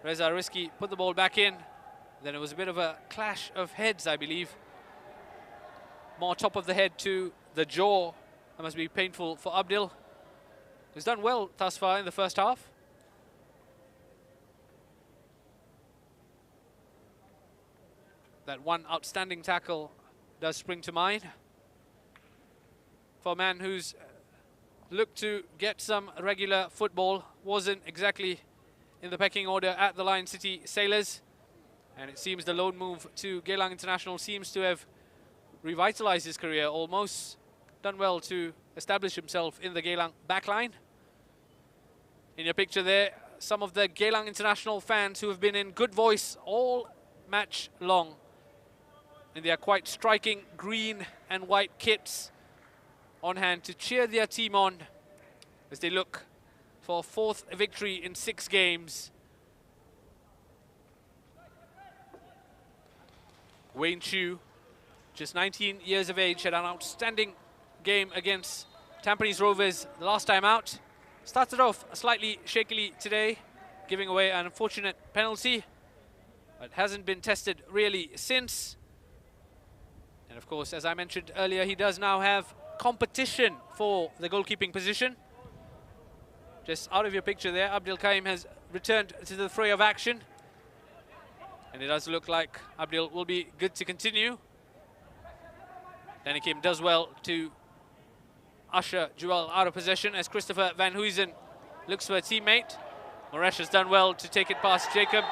Reza Rizki put the ball back in. Then it was a bit of a clash of heads, I believe. More top of the head to the jaw. That must be painful for Abdul. He's done well thus far in the first half. That one outstanding tackle does spring to mind for a man who's looked to get some regular football. Wasn't exactly in the pecking order at the Lion City Sailors, and it seems the loan move to Geylang International seems to have revitalized his career almost. Done well to establish himself in the Geylang backline. In your picture there, some of the Geylang International fans who have been in good voice all match long in their quite striking green and white kits on hand to cheer their team on as they look for a 4th victory in 6 games. Wayne Chu, just 19 years of age, had an outstanding game against Tampines Rovers the last time out. Started off slightly shakily today, giving away an unfortunate penalty, but hasn't been tested really since. And of course, as I mentioned earlier, he does now have competition for the goalkeeping position. Just out of your picture there, Abdul Kaim has returned to the fray of action. And it does look like Abdul will be good to continue. Danny Kim does well to usher Joel out of possession as Christopher Van Huysen looks for a teammate. Moresh has done well to take it past Jacob.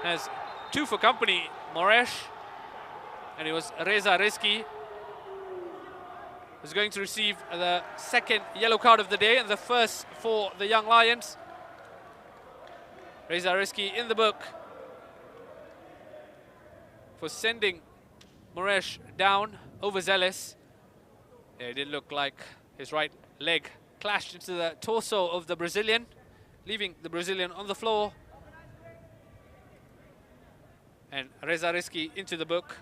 Has 2 for company, Moresh. And it was Reza Rizki who's going to receive the 2nd yellow card of the day and the first for the Young Lions. Reza Rizki in the book for sending Moresh down, overzealous. Yeah, it did look like his right leg clashed into the torso of the Brazilian, leaving the Brazilian on the floor. And Reza Rizki into the book.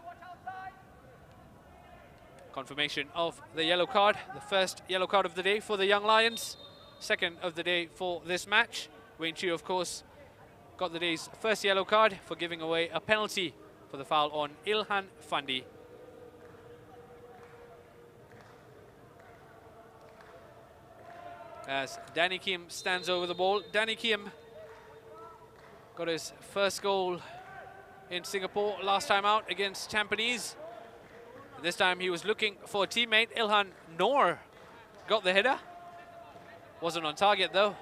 Confirmation of the yellow card, the first yellow card of the day for the Young Lions, 2nd of the day for this match. Wayne Chiu, of course, got the day's first yellow card for giving away a penalty for the foul on Ilhan Fandi. As Danny Kim stands over the ball. Danny Kim got his first goal in Singapore last time out against Tampines. This time he was looking for a teammate. Ilhan Noor got the header. Wasn't on target though.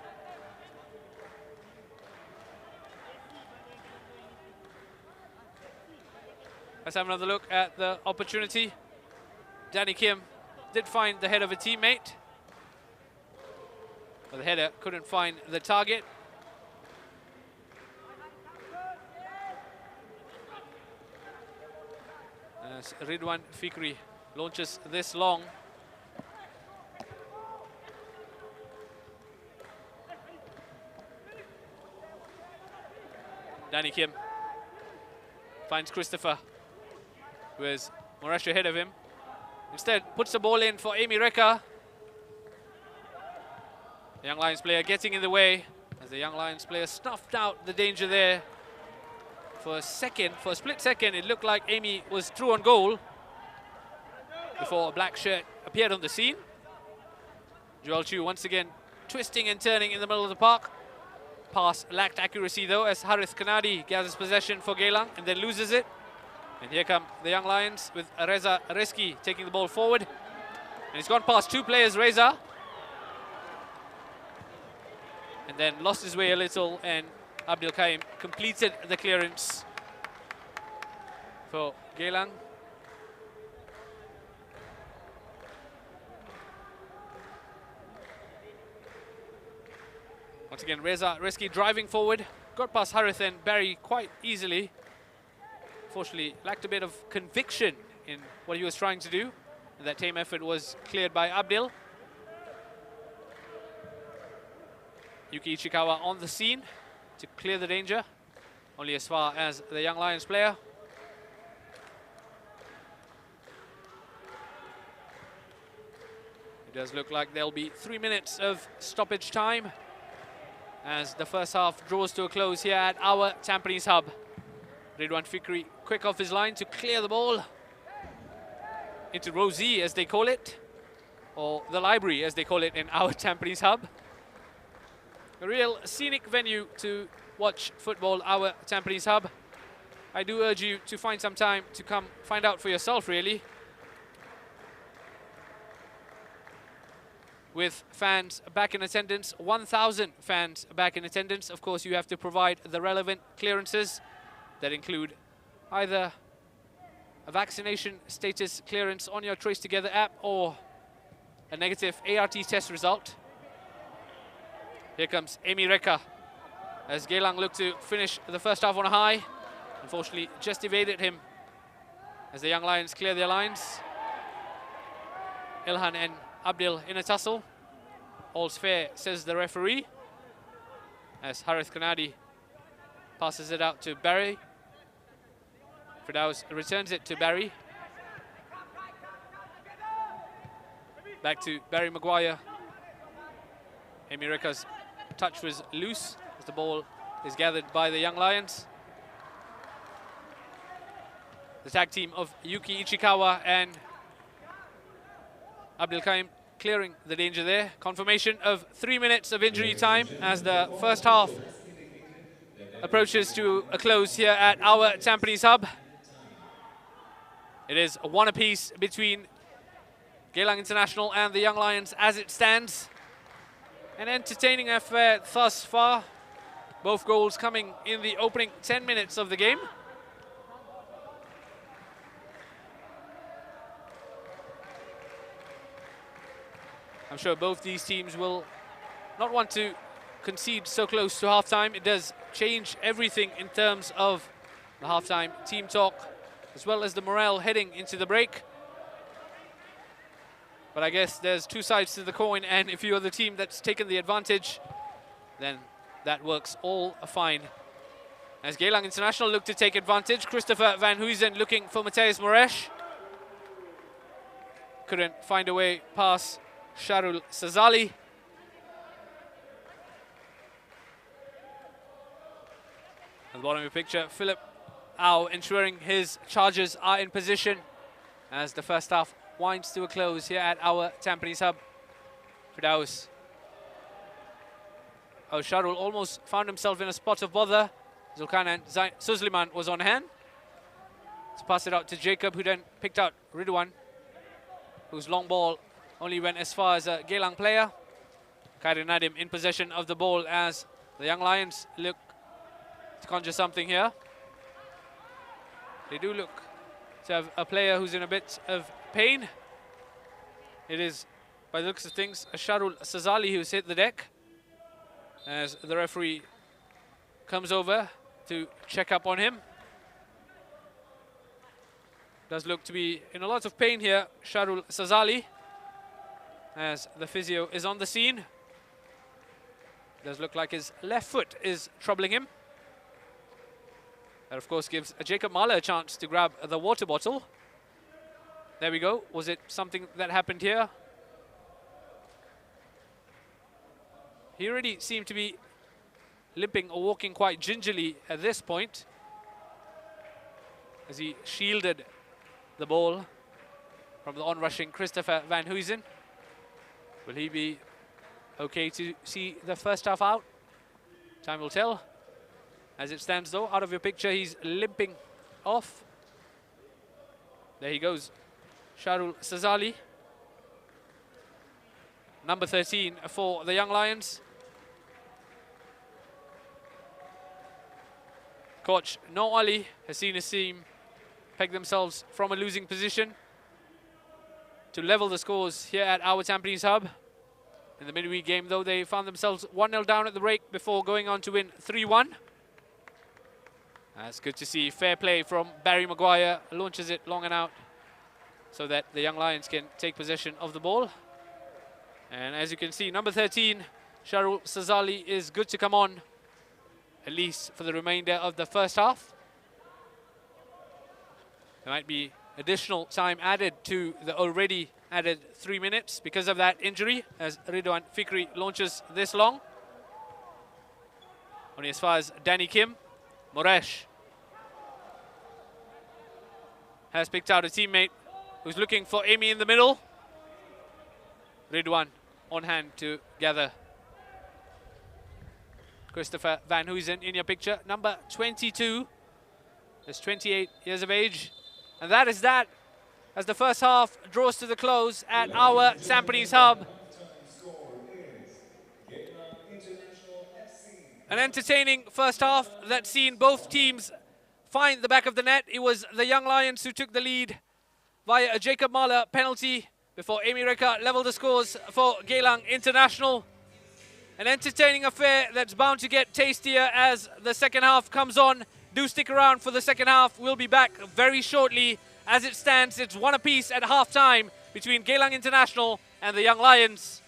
Let's have another look at the opportunity. Danny Kim did find the head of a teammate, but the header couldn't find the target. As Ridwan Fikri launches this long. Danny Kim finds Christopher, who is Moresh ahead of him. Instead, puts the ball in for Amy Reka. The Young Lions player getting in the way as the Young Lions player snuffed out the danger there. For a split second, it looked like Amy was through on goal before a black shirt appeared on the scene. Joel Chu once again twisting and turning in the middle of the park. Pass lacked accuracy though as Harith Kanadi gathers possession for Geylang and then loses it. And here come the Young Lions with Reza Rizki taking the ball forward. And he's gone past 2 players, Reza. And then lost his way a little, and Abdul Kaim completed the clearance for Geylang. Once again, Reza Rizki driving forward. Got past Harith and Barry quite easily. Fortunately, lacked a bit of conviction in what he was trying to do. And that team effort was cleared by Abdil. Yuki Ichikawa on the scene to clear the danger, only as far as the Young Lions player. It does look like there'll be 3 minutes of stoppage time as the first half draws to a close here at our Tampines hub. Ridwan Fikri quick off his line to clear the ball into Rosie, as they call it, or the library, as they call it in our Tampines hub. A real scenic venue to watch football, our Tampines hub. I do urge you to find some time to come find out for yourself, really. With fans back in attendance, 1,000 fans back in attendance. Of course, you have to provide the relevant clearances that include either a vaccination status clearance on your Trace Together app or a negative ART test result. Here comes Amy Reka as Geylang look to finish the first half on a high. Unfortunately, just evaded him as the Young Lions clear their lines. Ilhan and Abdil in a tussle. All's fair, says the referee. As Harith Kanadi passes it out to Barry. Firdaus returns it to Barry. Back to Barry Maguire. Amy Reka's touch was loose as the ball is gathered by the Young Lions. The tag team of Yuki Ichikawa and Abdul Kaim clearing the danger there. Confirmation of 3 minutes of injury time as the first half approaches to a close here at our Tampines hub. It is a one apiece between Geylang International and the Young Lions as it stands. An entertaining affair thus far. Both goals coming in the opening 10 minutes of the game. I'm sure both these teams will not want to concede so close to halftime. It does change everything in terms of the halftime team talk, as well as the morale heading into the break. But I guess there's two sides to the coin, and if you're the team that's taken the advantage, then that works all fine. As Geylang International look to take advantage, Christopher Van Huysen looking for Matthijs Moresh. Couldn't find a way past Sharul Sazali. At the bottom of the picture, Philip Au ensuring his chargers are in position as the first half winds to a close here at our Tampines hub. Firdaus. Oh, Sharul almost found himself in a spot of bother. Zulkan and Suzliman was on hand. Let's pass it out to Jacob, who then picked out Ridwan, whose long ball only went as far as a Geylang player. Khairin Nadim in possession of the ball as the Young Lions look to conjure something here. They do look to have a player who's in a bit of pain. It is, by the looks of things, Sharul Sazali who's hit the deck, as the referee comes over to check up on him. Does look to be in a lot of pain here, Sharul Sazali, as the physio is on the scene. Does look like his left foot is troubling him. That, of course, gives Jacob Mahler a chance to grab the water bottle. There we go. Was it something that happened here? He already seemed to be limping or walking quite gingerly at this point, as he shielded the ball from the onrushing Christopher Van Huysen. Will he be okay to see the first half out? Time will tell. As it stands though, out of your picture, he's limping off. There he goes, Sharul Sazali. Number 13 for the Young Lions. Coach No Ali has seen his team peg themselves from a losing position to level the scores here at our Tampines hub. In the midweek game though, they found themselves 1-0 down at the break before going on to win 3-1. That's good to see. Fair play from Barry Maguire. Launches it long and out so that the Young Lions can take possession of the ball. And as you can see, number 13, Sharul Sazali, is good to come on, at least for the remainder of the first half. There might be additional time added to the already added 3 minutes because of that injury, as Ridwan Fikri launches this long. Only as far as Danny Kim. Moresh has picked out a teammate who's looking for Amy in the middle. Ridwan on hand to gather. Christopher Van Huysen in your picture, number 22. Is 28 years of age. And that is that, as the first half draws to the close at our Tampines hub. An entertaining first half that's seen both teams find the back of the net. It was the Young Lions who took the lead via a Jacob Mahler penalty before Amy Reka leveled the scores for Geylang International. An entertaining affair that's bound to get tastier as the second half comes on. Do stick around for the second half. We'll be back very shortly. As it stands, it's one apiece at half-time between Geylang International and the Young Lions.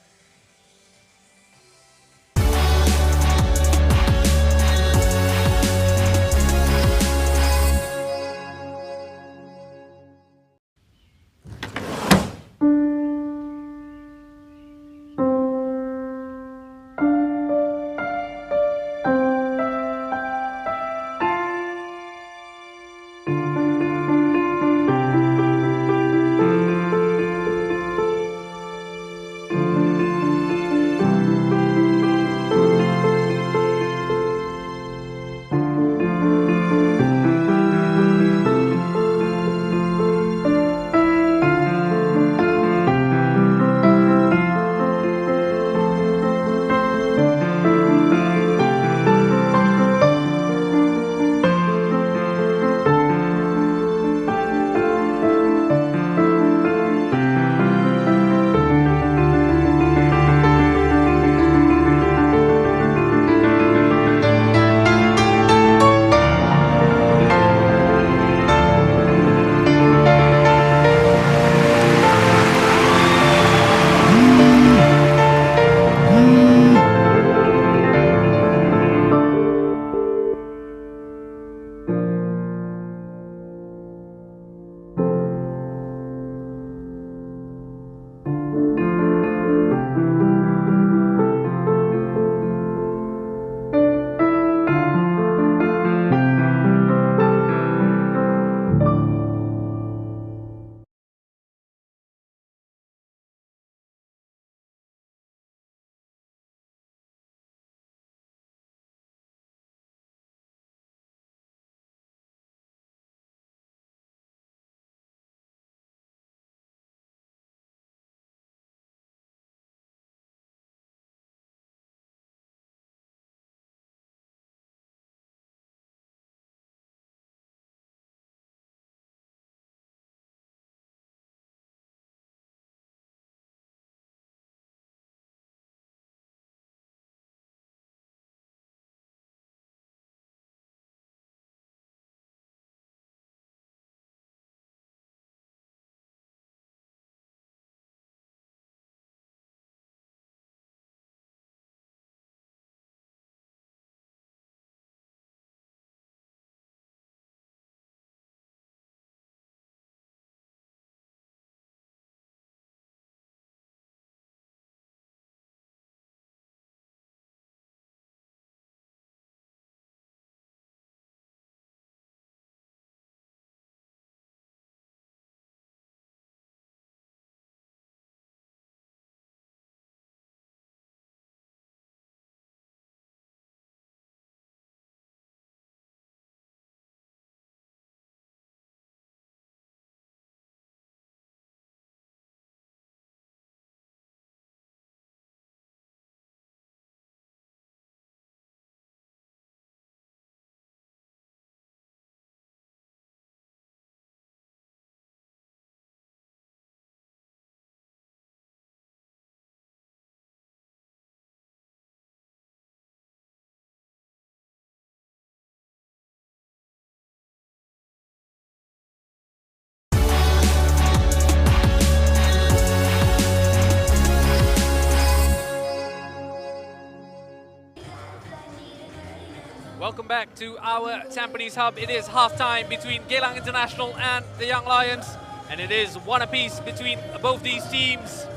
Welcome back to our Tampines hub. It is half-time between Geylang International and the Young Lions, and it is one apiece between both these teams.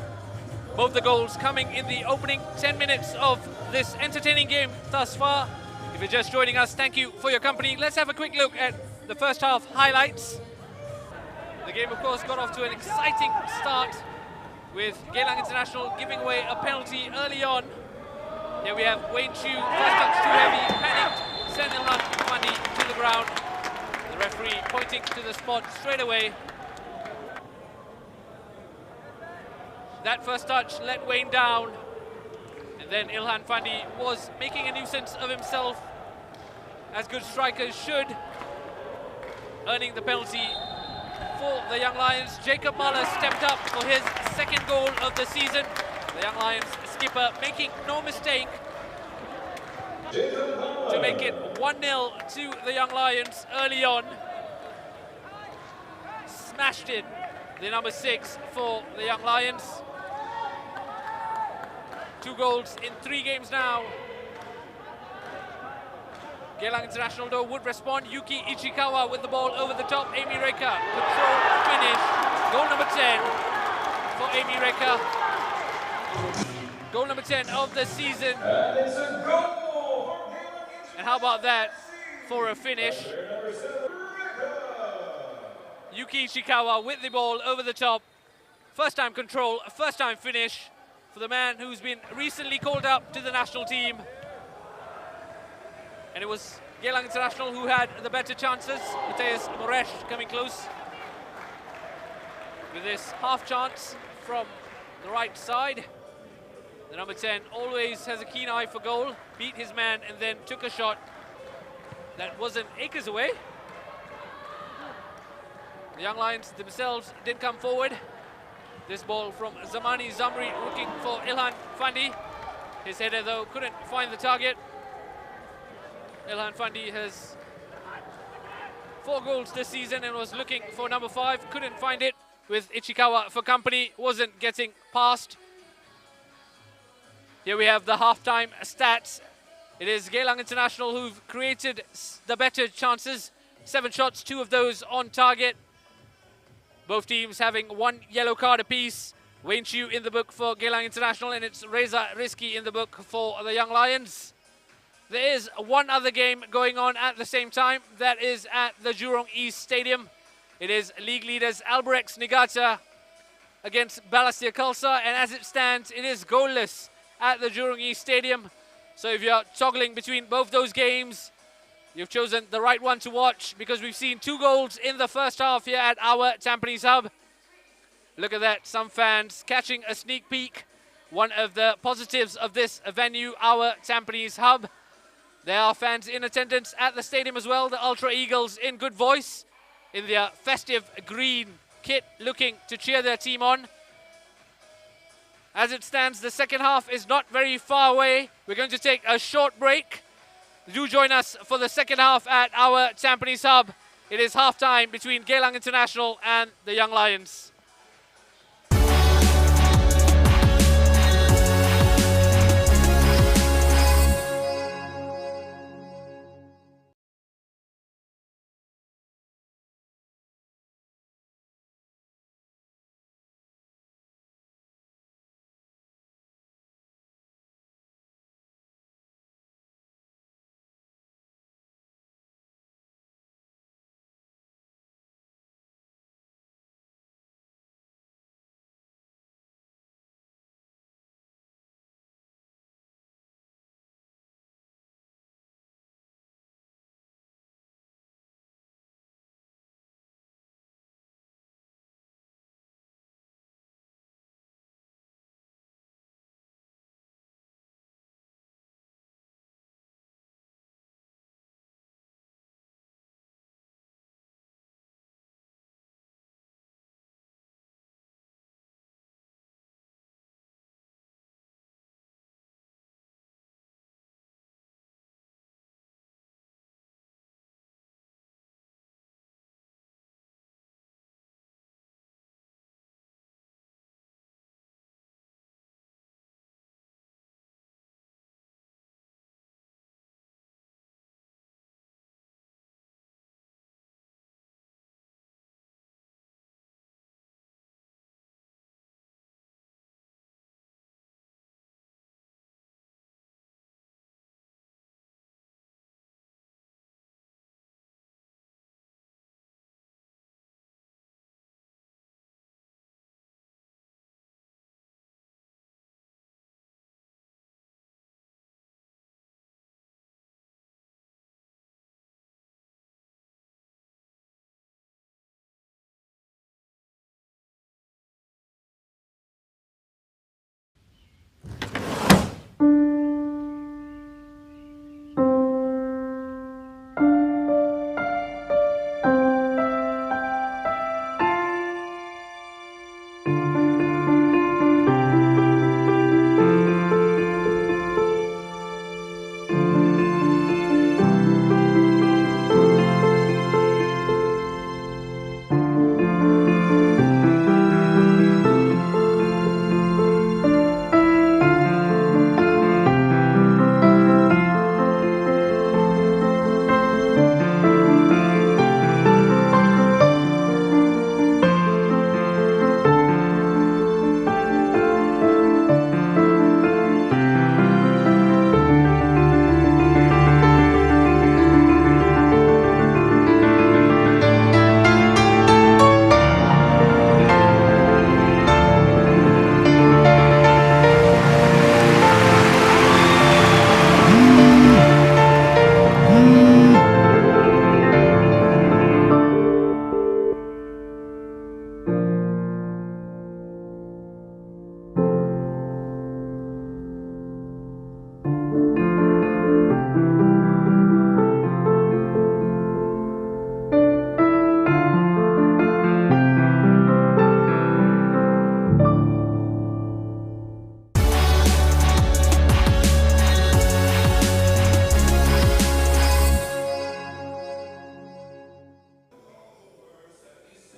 Both the goals coming in the opening 10 minutes of this entertaining game thus far. If you're just joining us, thank you for your company. Let's have a quick look at the first half highlights. The game, of course, got off to an exciting start with Geylang International giving away a penalty early on. Here we have Wayne Chu, first touch too heavy, panicked, sent Ilhan Fandi to the ground. The referee pointing to the spot straight away. That first touch let Wayne down, and then Ilhan Fandi was making a nuisance of himself, as good strikers should, earning the penalty for the Young Lions. Jacob Mahler stepped up for his second goal of the season. The Young Lions skipper making no mistake to make it 1-0 to the Young Lions early on. Smashed in the number 6 for the Young Lions. 2 goals in 3 games now. Geylang International though would respond. Yuki Ichikawa with the ball over the top. Amy Reka, control, finish. Goal number 10 for Amy Reka. Goal number 10 of the season. And how about that for a finish? Yuki Ichikawa with the ball over the top. First time control, first time finish for the man who's been recently called up to the national team. And it was Geylang International who had the better chances. Mateus Moresh coming close with this half chance from the right side. The number 10 always has a keen eye for goal, beat his man and then took a shot that wasn't acres away. The Young Lions themselves did come forward. This ball from Zamani Zamri looking for Ilhan Fandi. His header though couldn't find the target. Ilhan Fandi has 4 goals this season and was looking for number 5, couldn't find it with Ichikawa for company, wasn't getting past. Here we have the halftime stats. It is Geylang International who've created the better chances. 7 shots, 2 of those on target. Both teams having 1 yellow card apiece. Wayne Chu in the book for Geylang International, and it's Reza Rizki in the book for the Young Lions. There is one other game going on at the same time. That is at the Jurong East Stadium. It is league leaders Albrechts Niigata against Balestier Khalsa, and as it stands, it is goalless at the Jurong East Stadium. So if you're toggling between both those games, you've chosen the right one to watch, because we've seen 2 goals in the first half here at our Tampines hub. Look at that, some fans catching a sneak peek. One of the positives of this venue, our Tampines hub. There are fans in attendance at the stadium as well. The Ultra Eagles in good voice, in their festive green kit, looking to cheer their team on. As it stands, the second half is not very far away. We're going to take a short break. Do join us for the second half at our Tampines hub. It is half-time between Geylang International and the Young Lions.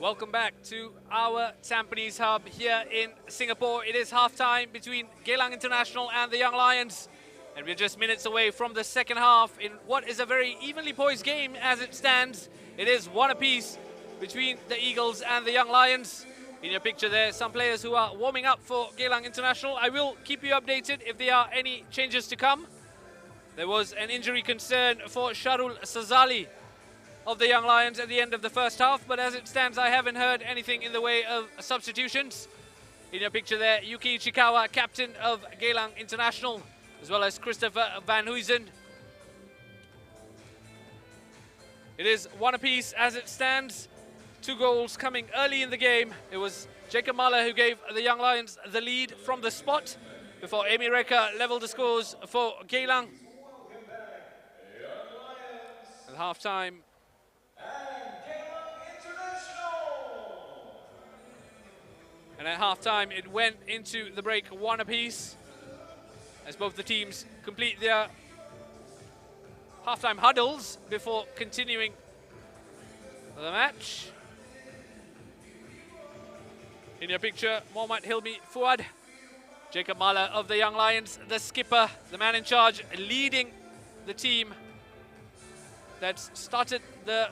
Welcome back to our Tampines hub here in Singapore. It is half-time between Geylang International and the Young Lions. And we're just minutes away from the second half in what is a very evenly poised game as it stands. It is one apiece between the Eagles and the Young Lions. In your picture there, some players who are warming up for Geylang International. I will keep you updated if there are any changes to come. There was an injury concern for Sharul Sazali of the Young Lions at the end of the first half, but as it stands, I haven't heard anything in the way of substitutions. In your picture there, Yuki Ichikawa, captain of Geylang International, as well as Christopher Van Huysen. It is one apiece as it stands. 2 goals coming early in the game. It was Jacob Mahler who gave the Young Lions the lead from the spot before Amy Reka leveled the scores for Geylang. At half-time, and at half-time, it went into the break one apiece as both the teams complete their half-time huddles before continuing the match. In your picture, Mohammad Hilmi Fuad, Jacob Mahler of the Young Lions, the skipper, the man in charge, leading the team that's started the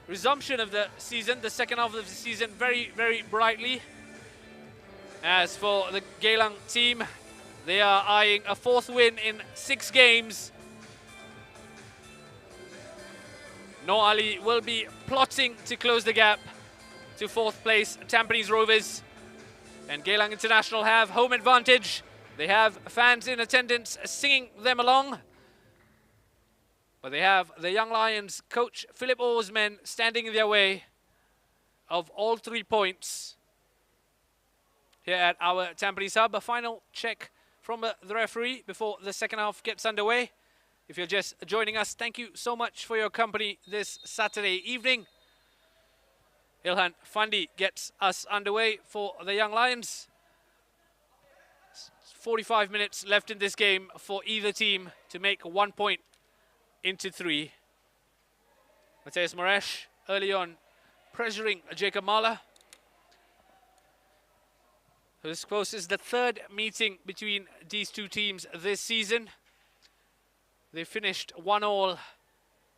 resumption of the season, the second half of the season, very, very brightly. As for the Geylang team, they are eyeing a 4th win in 6 games. Noor Ali will be plotting to close the gap to 4th place Tampines Rovers. And Geylang International have home advantage. They have fans in attendance singing them along. But they have the Young Lions coach Philip Oh's men standing in their way of all 3 points here at our Tampines hub. A final check from the referee before the second half gets underway. If you're just joining us, thank you so much for your company this Saturday evening. Ilhan Fandi gets us underway for the Young Lions. 45 minutes left in this game for either team to make 1 point into 3. Mateus Moraes early on pressuring Jacob Mahler. This, of course, is the 3rd meeting between these 2 teams this season. They finished 1-1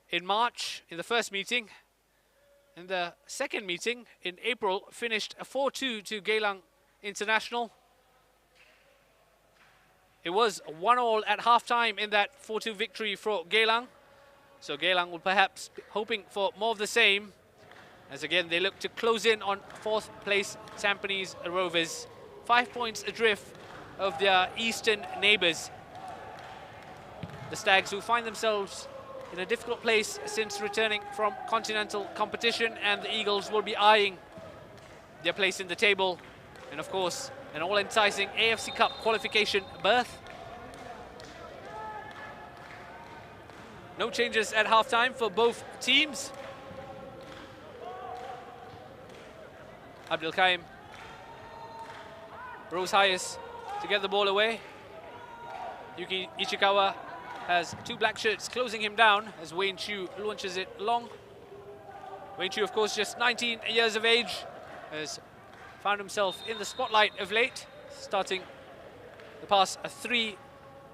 in March in the first meeting. And the second meeting in April finished 4-2 to Geylang International. It was 1-1 at half-time in that 4-2 victory for Geylang. So Geylang will perhaps be hoping for more of the same, as again they look to close in on 4th place Tampines Rovers, 5 points adrift of their eastern neighbours. The Stags, who find themselves in a difficult place since returning from continental competition, and the Eagles will be eyeing their place in the table, and of course an all-enticing AFC Cup qualification berth. No changes at halftime for both teams. Abdul Kaim rose highest to get the ball away. Yuki Ichikawa has two black shirts closing him down as Wayne Chu launches it long. Wayne Chu, of course, just 19 years of age, has found himself in the spotlight of late, starting the past 3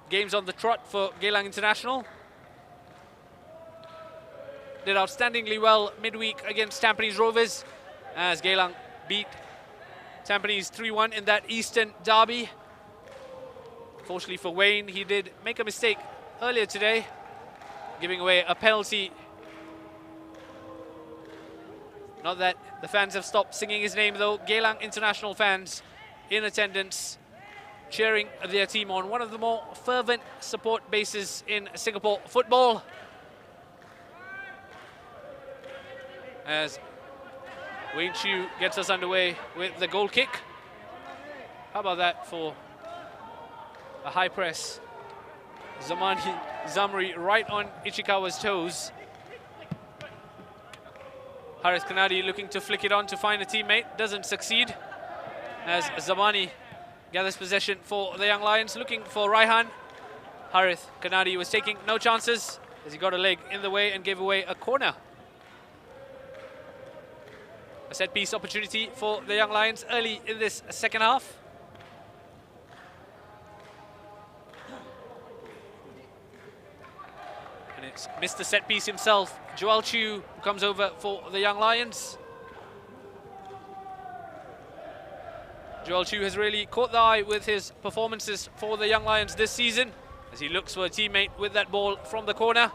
games on the trot for Geylang International. Did outstandingly well midweek against Tampines Rovers as Geylang beat Tampines 3-1 in that Eastern derby. Fortunately for Wayne, he did make a mistake earlier today, giving away a penalty. Not that the fans have stopped singing his name though. Geylang International fans in attendance, cheering their team on. One of the more fervent support bases in Singapore football. As Wayne Chu gets us underway with the goal kick. How about that for a high press? Zamri right on Ichikawa's toes. Harith Kanadi looking to flick it on to find a teammate, doesn't succeed. As Zamani gathers possession for the Young Lions, looking for Raihan. Harith Kanadi was taking no chances as he got a leg in the way and gave away a corner. A set-piece opportunity for the Young Lions early in this second half. And it's Mr. Set-piece himself, Joel Chu, who comes over for the Young Lions. Joel Chu has really caught the eye with his performances for the Young Lions this season as he looks for a teammate with that ball from the corner.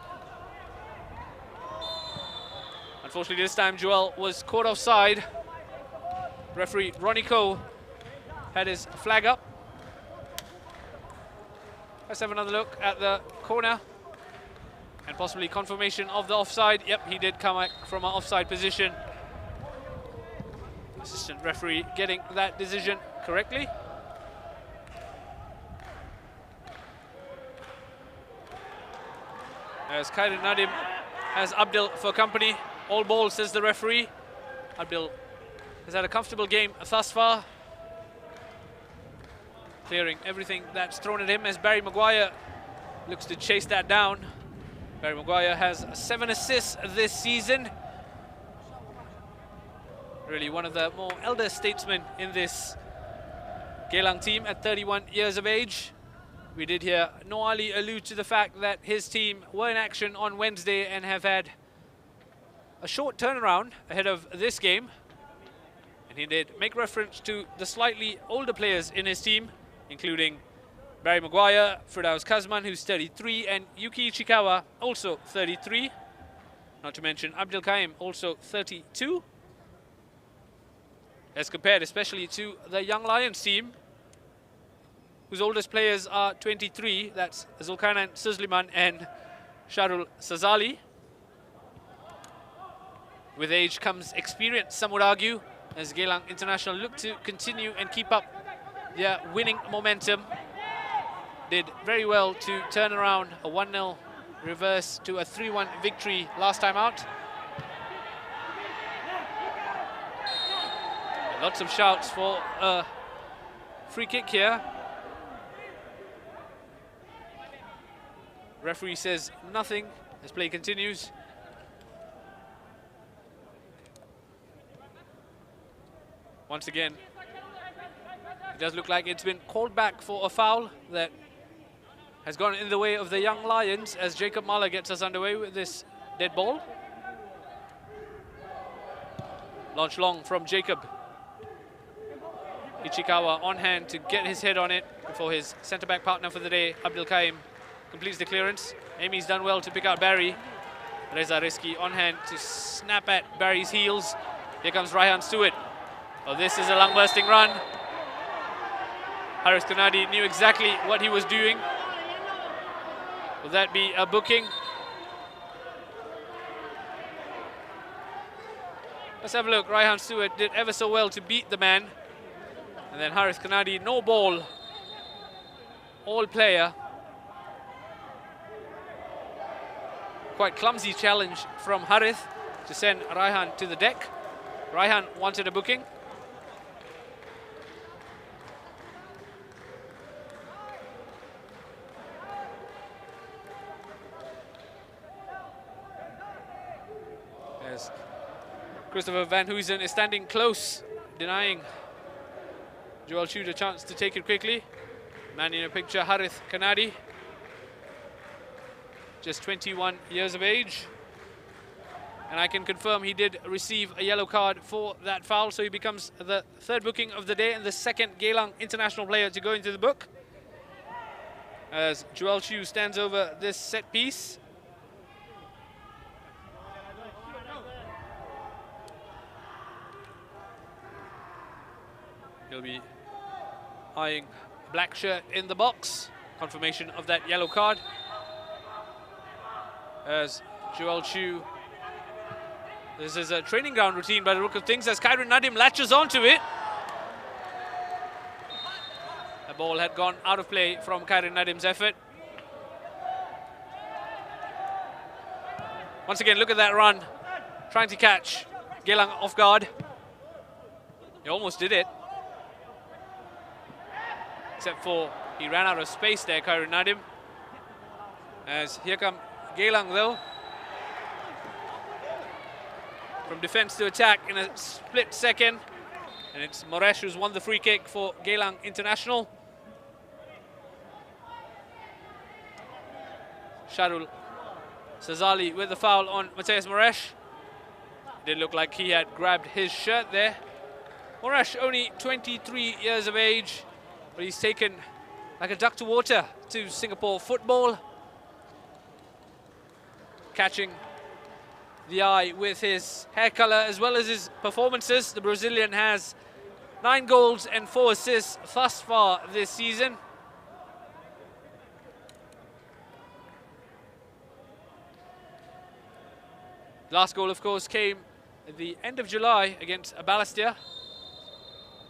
Unfortunately, this time Joel was caught offside. Referee Ronnie Koh had his flag up. Let's have another look at the corner and possibly confirmation of the offside. Yep, he did come back from an offside position. Assistant referee getting that decision correctly. As Khairin Nadim has Abdul for company. All ball, says the referee. Abdul has had a comfortable game thus far, clearing everything that's thrown at him as Barry Maguire looks to chase that down. Barry Maguire has 7 assists this season. Really one of the more elder statesmen in this Geylang team at 31 years of age. We did hear Noali allude to the fact that his team were in action on Wednesday and have had a short turnaround ahead of this game. And he did make reference to the slightly older players in his team, including Barry Maguire, Firdaus Kazman, who's 33, and Yuki Ichikawa, also 33. Not to mention Abdul Kaim, also 32. As compared especially to the Young Lions team, whose oldest players are 23. That's Zulkarnain Suzliman and Sharul Sazali. With age comes experience, some would argue, as Geylang International look to continue and keep up their winning momentum. Did very well to turn around a 1-0 reverse to a 3-1 victory last time out. And lots of shouts for a free kick here. Referee says nothing as play continues. Once again, it does look like it's been called back for a foul that has gone in the way of the Young Lions as Jacob Mahler gets us underway with this dead ball. Launch long from Jacob. Ichikawa on hand to get his head on it before his centre-back partner for the day, Abdul Kaim, completes the clearance. Amy's done well to pick out Barry. Reza Reski on hand to snap at Barry's heels. Here comes Raihan Stewart. Oh, this is a lung-bursting run. Harith Kanadi knew exactly what he was doing. Will that be a booking? Let's have a look. Raihan Stewart did ever so well to beat the man. And then Harith Kanadi, no ball. All player. Quite clumsy challenge from Harith to send Raihan to the deck. Raihan wanted a booking. As Christopher Van Huysen is standing close, denying Joel Chu a chance to take it quickly. Man in a picture, Harith Kanadi, just 21 years of age. And I can confirm he did receive a yellow card for that foul, so he becomes the third booking of the day and the second Geylang international player to go into the book. As Joel Chu stands over this set piece. He'll be eyeing black shirt in the box. Confirmation of that yellow card. As Joel Chu, this is a training ground routine by the look of things, as Khairul Nadim latches onto it. The ball had gone out of play from Khairul Nadim's effort. Once again, look at that run, trying to catch Geylang off guard. He almost did it. Except for he ran out of space there, Khairul Nadim. As here come Geylang though. From defense to attack in a split second. And it's Moresh who's won the free kick for Geylang International. Sharul Sazali with the foul on Mateus Moresh. It did look like he had grabbed his shirt there. Moresh only 23 years of age, but he's taken like a duck to water to Singapore football. Catching the eye with his hair colour as well as his performances. The Brazilian has 9 goals and 4 assists thus far this season. Last goal, of course, came at the end of July against Balestier.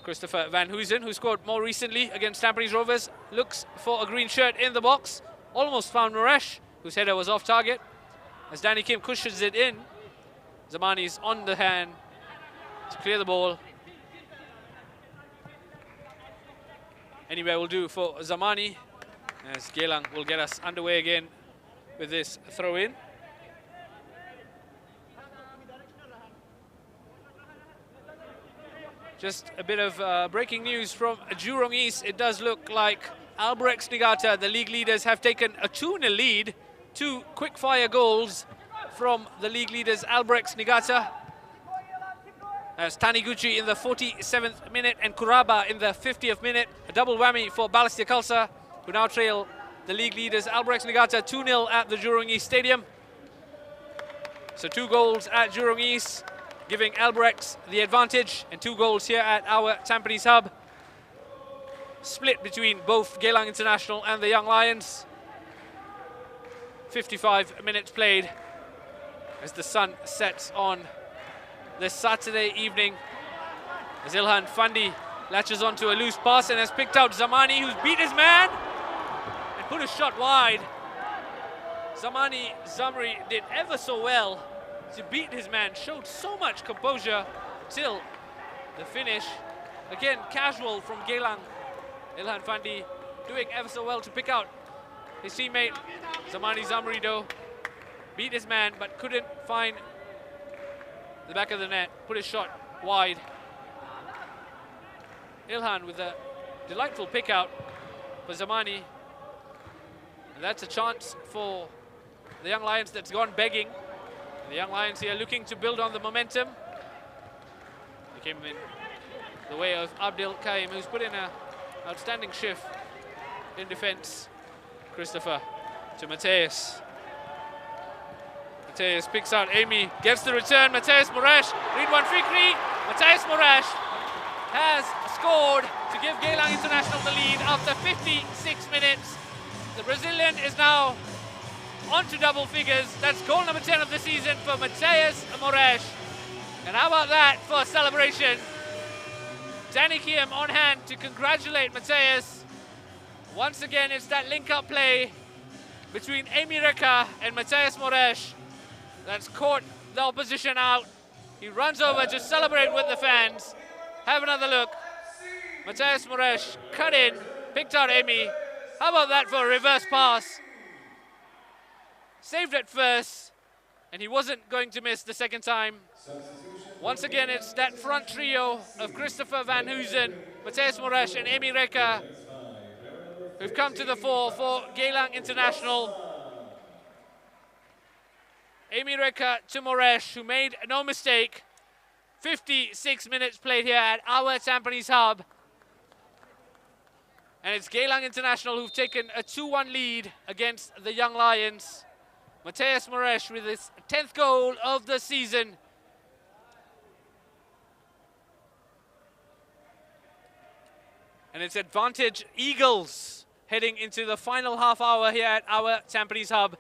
Christopher Van Huysen, who scored more recently against Tampines Rovers, looks for a green shirt in the box. Almost found Moresh, whose header was off target. As Danny Kim cushions it in, Zamani's on the hand to clear the ball. Anywhere will do for Zamani, as Geylang will get us underway again with this throw-in. Just a bit of breaking news from Jurong East. It does look like Albrechts Niigata, the league leaders, have taken a 2-0 lead. 2 quick-fire goals from the league leaders Albrechts Niigata. As Taniguchi in the 47th minute and Kuraba in the 50th minute. A double whammy for Balestier Khalsa, who now trail the league leaders Albrechts Niigata 2-0 at the Jurong East Stadium. So 2 goals at Jurong East, giving Albrechts the advantage, and 2 goals here at our Tampines hub. Split between both Geylang International and the Young Lions. 55 minutes played as the sun sets on this Saturday evening. As Ilhan Fandi latches onto a loose pass and has picked out Zamani, who's beat his man and put a shot wide. Zamani Zamri did ever so well to beat his man, showed so much composure till the finish. Again, casual from Geylang. Ilhan Fandi doing ever so well to pick out his teammate. Zamani Zamri though beat his man but couldn't find the back of the net, put his shot wide. Ilhan with a delightful pick out for Zamani. And that's a chance for the Young Lions that's gone begging. The Young Lions here looking to build on the momentum. They came in the way of Abdul Kaim, who's put in an outstanding shift in defense. Christopher to Mateus. Mateus picks out Amy, gets the return. Mateus Moresh, Ridwan Fikri. Mateus Moresh has scored to give Geylang International the lead after 56 minutes. The Brazilian is now on to double figures. That's goal number 10 of the season for Mateus Moresh. And how about that for a celebration? Danny Kiem on hand to congratulate Mateus. Once again, it's that link-up play between Amy Reka and Matthias Moresh. That's caught the opposition out. He runs over to celebrate with the fans. Have another look. Matthias Moresh cut in, picked out Amy. How about that for a reverse pass? Saved at first, and he wasn't going to miss the second time. Once again, it's that front trio of Christopher Van Hoosen, Matthias Moresh and Amy Reka who've come to the fore for Geylang International. Amy Reka to Moresh, who made no mistake. 56 minutes played here at our Tampines hub. And it's Geylang International who've taken a 2-1 lead against the Young Lions. Matthias Moresh with his 10th goal of the season. And it's advantage Eagles heading into the final half hour here at our Tampines hub.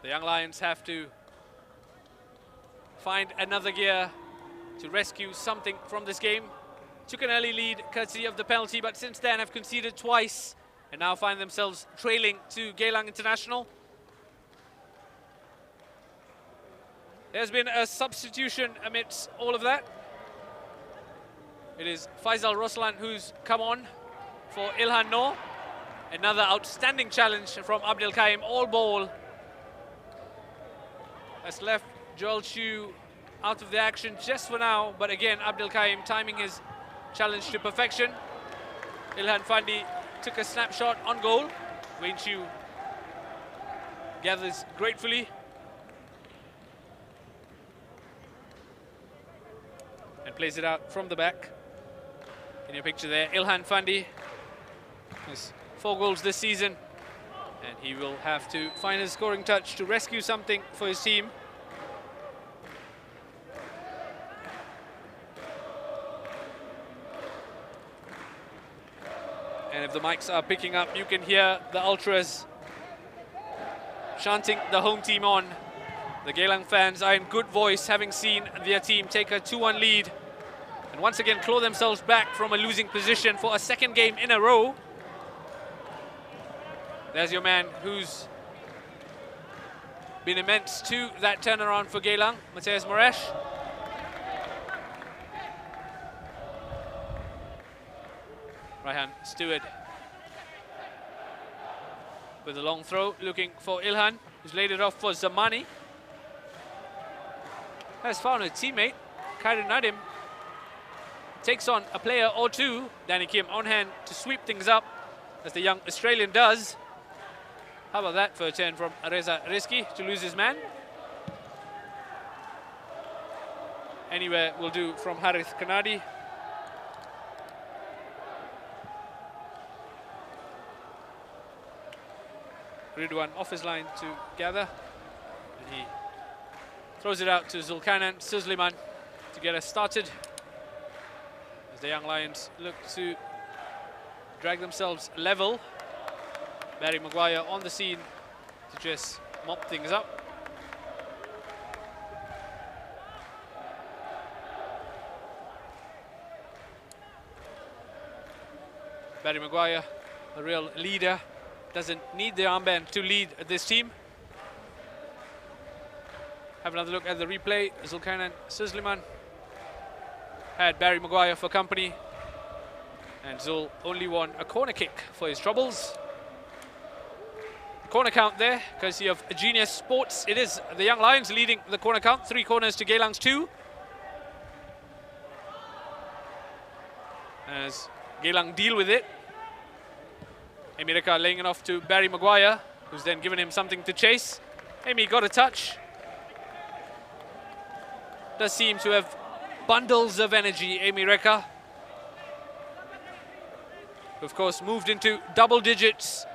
The Young Lions have to find another gear to rescue something from this game. Took an early lead courtesy of the penalty, but since then have conceded twice and now find themselves trailing to Geylang International. There's been a substitution amidst all of that. It is Faisal Roslan who's come on for Ilhan Noor. Another outstanding challenge from Abdul Kaim, all ball. Has left Joel Chu out of the action just for now, but again, Abdul Kaim timing his challenge to perfection. Ilhan Fandi took a snapshot on goal. Wayne Chu gathers gratefully. And plays it out from the back. In your picture there, Ilhan Fandi has 4 goals this season. And he will have to find his scoring touch to rescue something for his team. And if the mics are picking up, you can hear the ultras chanting the home team on. The Geylang fans are in good voice, having seen their team take a 2-1 lead. And once again claw themselves back from a losing position for a second game in a row. There's your man who's been immense to that turnaround for Geylang, Matthias Moresh. Raihan Stewart with a long throw, looking for Ilhan, who's laid it off for Zamani. Has found a teammate, Kairin Nadim. Takes on a player or two. Danny Kim on hand to sweep things up, as the young Australian does. How about that for a turn from Reza Rizki to lose his man? Anywhere will do from Harith Kanadi. Ridwan off his line to gather. And he throws it out to Zulkanan Suzliman to get us started. As the Young Lions look to drag themselves level. Barry Maguire on the scene to just mop things up. Barry Maguire, a real leader, doesn't need the armband to lead this team. Have another look at the replay. Zulkanan Suzliman had Barry Maguire for company, and Zul only won a corner kick for his troubles. Corner count there, courtesy of Genius Sports. It is the Young Lions leading the corner count, 3 corners to Geylang's 2. As Geylang deal with it. Amy Reka laying it off to Barry Maguire, who's then given him something to chase. Amy got a touch. Does seem to have bundles of energy, Amy Reka. Of course, moved into double digits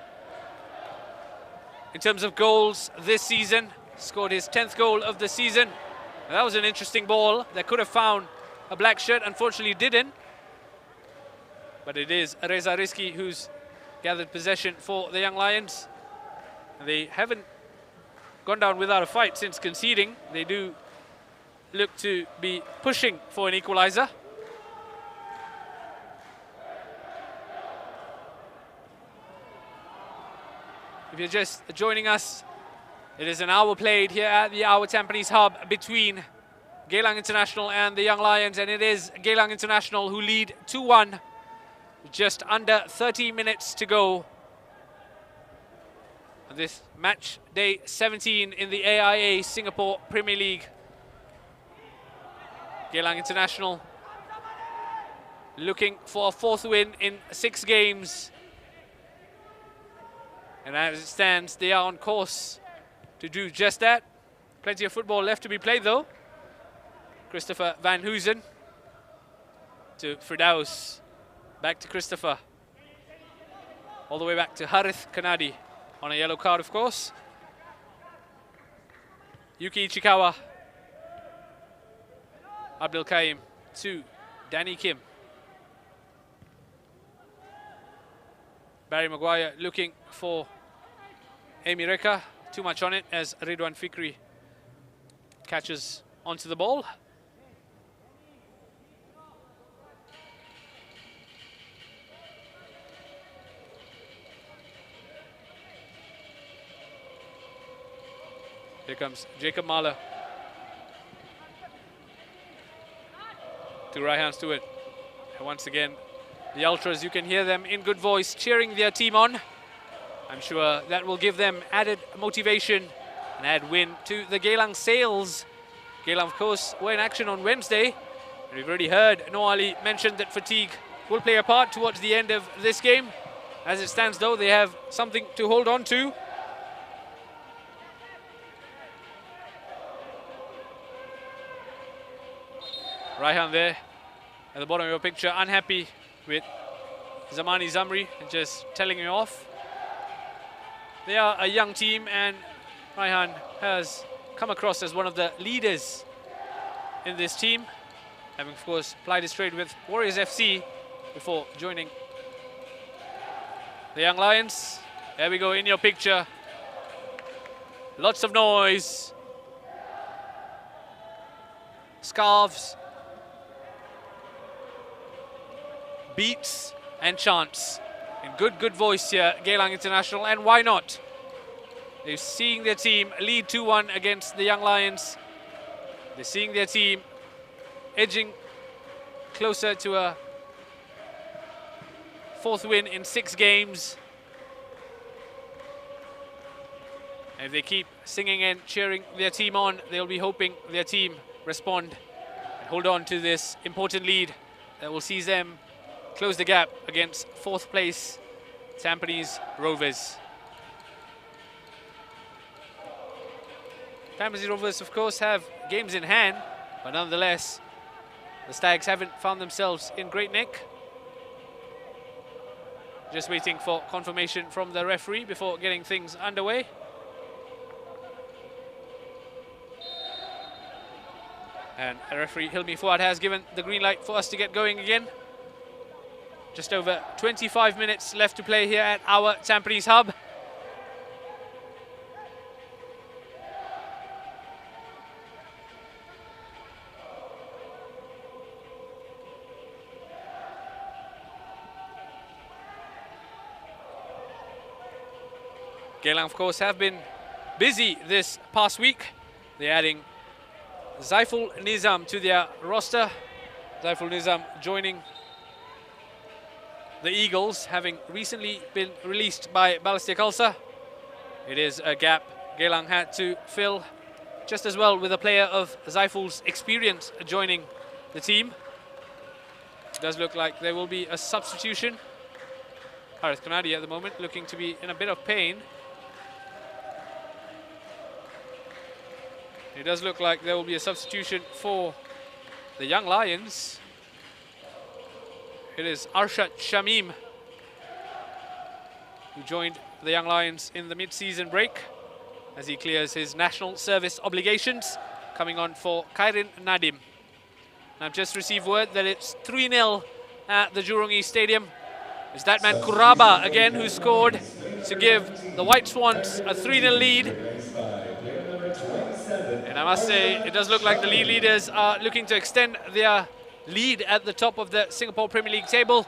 in terms of goals this season. Scored his 10th goal of the season. That was an interesting ball that could have found a black shirt, unfortunately didn't. But it is Reza Rizki who's gathered possession for the Young Lions. They haven't gone down without a fight since conceding. They do look to be pushing for an equalizer. if you're just joining us, it is an hour played here at the AIA Tampines Hub between Geylang International and the Young Lions, and it is Geylang International who lead 2-1. Just under 30 minutes to go. This match day 17 in the AIA Singapore Premier League. Geylang International looking for a 4th win in 6 games. And as it stands, they are on course to do just that. Plenty of football left to be played though. Christopher Van Hoosen to Firdaus. Back to Christopher. All the way back to Harith Kanadi on a yellow card, of course. Yuki Ichikawa. Abdul Kaim to Danny Kim. Barry Maguire looking for Amy Reka. Too much on it as Ridwan Fikri catches onto the ball. Here comes Jacob Mahler. To Raihan Stewart. And once again, the Ultras, you can hear them in good voice cheering their team on. I'm sure that will give them added motivation and add win to the Geylang Sails. Geylang, of course, were in action on Wednesday. And we've already heard Noah Ali mention that fatigue will play a part towards the end of this game. As it stands, though, they have something to hold on to. Raihan there at the bottom of your picture, unhappy with Zamani Zamri and just telling me off. They are a young team, and Raihan has come across as one of the leaders in this team, having of course plied his trade with Warriors FC before joining the Young Lions. There we go in your picture. Lots of noise. Scarves. Beats and chants in good voice here, Geylang International, and why not? They're seeing their team lead 2-1 against the Young Lions. They're seeing their team edging closer to a 4th win in 6 games. And if they keep singing and cheering their team on, they'll be hoping their team respond and hold on to this important lead that will see them close the gap against 4th place Tampines Rovers. Tampines Rovers, of course, have games in hand, but nonetheless, the Stags haven't found themselves in great nick. Just waiting for confirmation from the referee before getting things underway. And referee Hilmi Fuad has given the green light for us to get going again. Just over 25 minutes left to play here at our Tampines Hub. Geylang, of course, have been busy this past week. They're adding Zaiful Nizam to their roster. Zaiful Nizam joining the Eagles, having recently been released by Balestier Khalsa. It is a gap Geylang had to fill, just as well with a player of Zaiful's experience joining the team. It does look like there will be a substitution. Harith Kanadi at the moment looking to be in a bit of pain. It does look like there will be a substitution for the Young Lions. It is Arshad Shamim, who joined the Young Lions in the mid-season break as he clears his national service obligations, coming on for Khairin Nadim. And I've just received word that it's 3-0 at the Jurong East Stadium. It's that man Kuraba again who scored to give the White Swans a 3-0 lead. And I must say, it does look like the league leaders are looking to extend their lead at the top of the Singapore Premier League table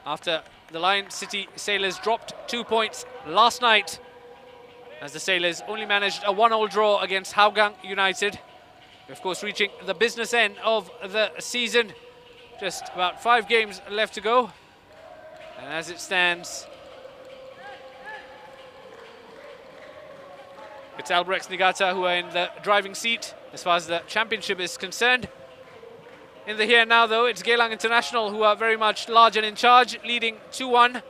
after the Lion City Sailors dropped 2 points last night as the Sailors only managed a 1-1 draw against Hougang United. Of course, reaching the business end of the season. Just about 5 games left to go. And as it stands, it's Albrechts Niigata who are in the driving seat as far as the championship is concerned. In the here and now, though, it's Geylang International who are very much large and in charge, leading 2-1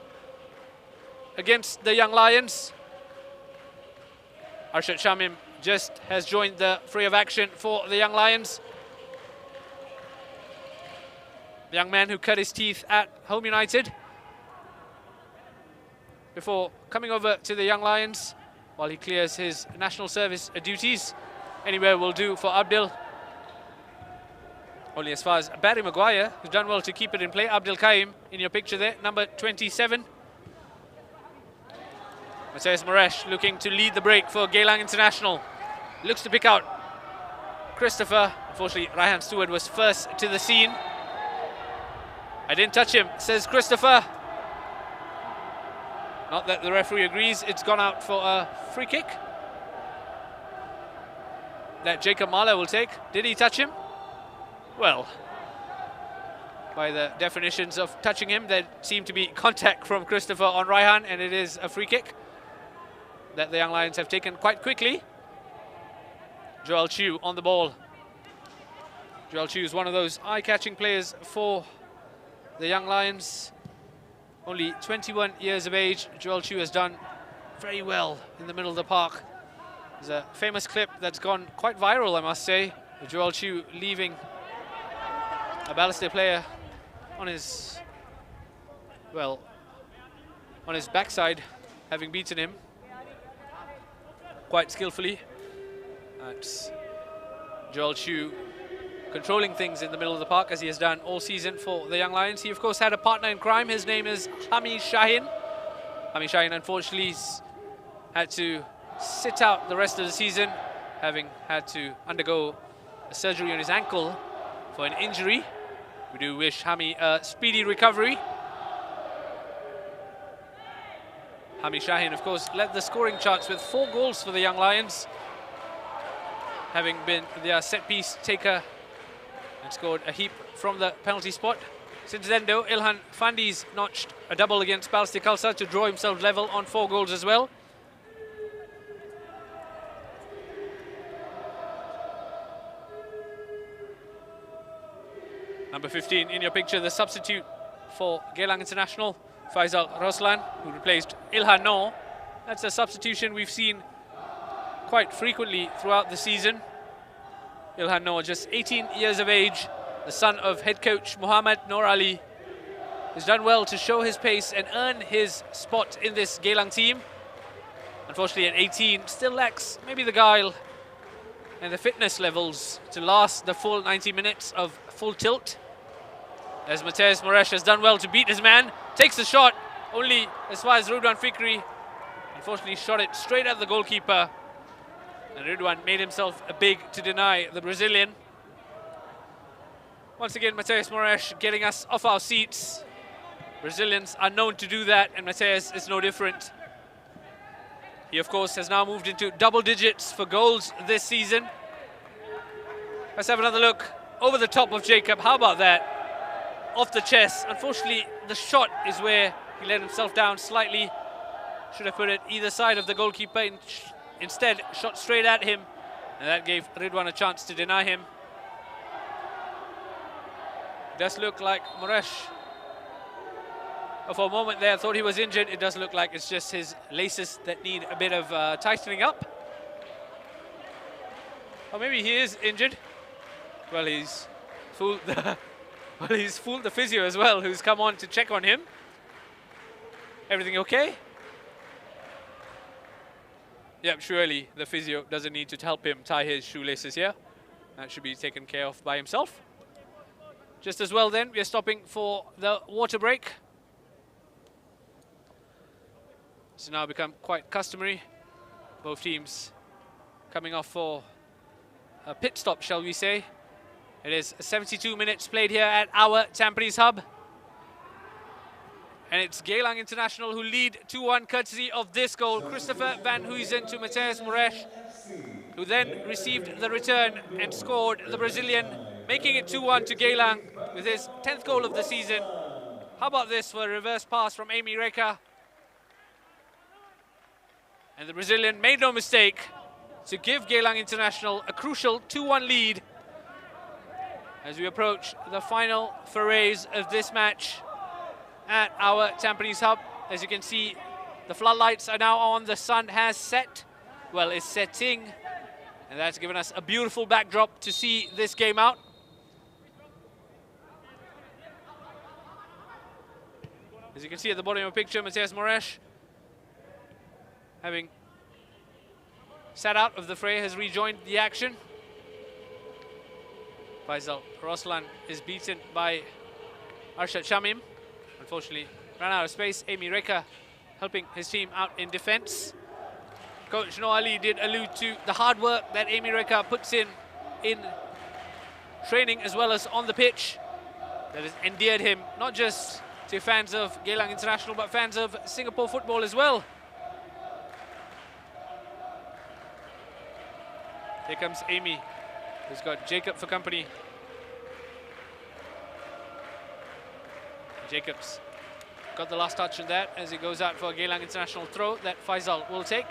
against the Young Lions. Arshad Shamim just has joined the fray of action for the Young Lions. The young man who cut his teeth at Home United before coming over to the Young Lions while he clears his national service duties. Anywhere will do for Abdul. Only as far as Barry Maguire, who's done well to keep it in play. Abdul Kaim in your picture there, number 27. Matthias Moresh looking to lead the break for Geylang International. Looks to pick out Christopher. Unfortunately, Raihan Stewart was first to the scene. I didn't touch him, says Christopher. Not that the referee agrees. It's gone out for a free kick that Jacob Mahler will take. Did he touch him? Well, by the definitions of touching him, there seemed to be contact from Christopher on Raihan, and it is a free kick that the Young Lions have taken quite quickly. Joel Chew on the ball. Joel Chew is one of those eye-catching players for the Young Lions. Only 21 years of age. Joel Chew has done very well in the middle of the park. There's a famous clip that's gone quite viral, I must say. Joel Chew leaving a Balestier player on his, well, on his backside, having beaten him quite skillfully. That's Joel Chew controlling things in the middle of the park, as he has done all season for the Young Lions. He, of course, had a partner in crime. His name is Hami Shahin. Hami Shahin, unfortunately, had to sit out the rest of the season, having had to undergo a surgery on his ankle for an injury. We do wish Hami a speedy recovery. Hami Shahin, of course, led the scoring charts with 4 goals for the Young Lions, having been their set-piece taker and scored a heap from the penalty spot. Since then, though, Ilhan Fandi's notched a double against Balestier Khalsa to draw himself level on 4 goals as well. Number 15 in your picture, the substitute for Geylang International, Faisal Roslan, who replaced Ilhan Noor. That's a substitution we've seen quite frequently throughout the season. Ilhan Noor, just 18 years of age, the son of head coach Muhammad Noor Ali, has done well to show his pace and earn his spot in this Geylang team. Unfortunately, at 18, still lacks maybe the guile and the fitness levels to last the full 90 minutes of full tilt. As Matthias Moresh has done well to beat his man, takes the shot, only as far as Ridwan Fikri. Unfortunately, shot it straight at the goalkeeper. And Ridwan made himself big to deny the Brazilian. Once again, Matthias Moresh getting us off our seats. Brazilians are known to do that, and Matthias is no different. He, of course, has now moved into double digits for goals this season. Let's have another look over the top of Jacob. How about that? Off the chest. Unfortunately, the shot is where he let himself down slightly. Should have put it either side of the goalkeeper. Instead, shot straight at him, and that gave Ridwan a chance to deny him. It does look like Moresh, for a moment there, I thought he was injured. It does look like it's just his laces that need a bit of tightening up. Or maybe he is injured. Well, he's fooled the he's fooled the physio as well, who's come on to check on him. Everything okay? Yep, surely the physio doesn't need to help him tie his shoelaces here. That should be taken care of by himself. Just as well then, we are stopping for the water break. It's now become quite customary. Both teams coming off for a pit stop, shall we say. It is 72 minutes played here at our Tampines hub. And it's Geylang International who lead 2-1 courtesy of this goal. Christopher Van Huysen to Matthias Moresh, who then received the return and scored the Brazilian, making it 2-1 to Geylang with his 10th goal of the season. How about this for a reverse pass from Amy Reka? And the Brazilian made no mistake to give Geylang International a crucial 2-1 lead as we approach the final forays of this match at our Tampines hub. As you can see, the floodlights are now on, the sun has set, well, it's setting, and that's given us a beautiful backdrop to see this game out. As you can see at the bottom of the picture, Matthias Moresh, having sat out of the fray, has rejoined the action. Faisal Roslan is beaten by Arshad Shamim. Unfortunately, ran out of space. Amy Reka helping his team out in defense. Coach Noah Ali did allude to the hard work that Amy Reka puts in training as well as on the pitch. That has endeared him not just to fans of Geylang International, but fans of Singapore football as well. Here comes Amy, who's got Jacob for company. Jacobs got the last touch on that as he goes out for a Geylang International throw that Faisal will take.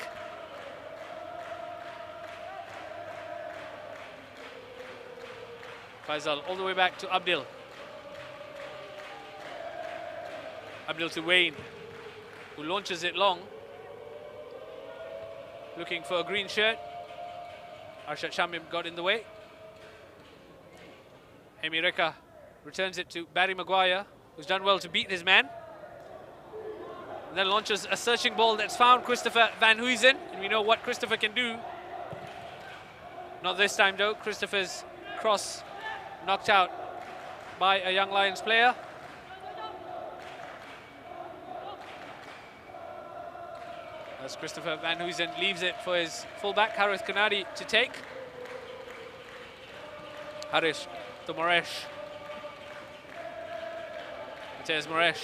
Faisal all the way back to Abdil. Abdil to Wayne, who launches it long. Looking for a green shirt. Arshad Shamim got in the way. Amy Reka returns it to Barry Maguire, who's done well to beat his man. And then launches a searching ball that's found Christopher Van Huysen, and we know what Christopher can do. Not this time though. Christopher's cross knocked out by a Young Lions player. As Christopher Van Huysen leaves it for his fullback Harith Kanadi to take. Harish to Moresh. Matthias Moresh.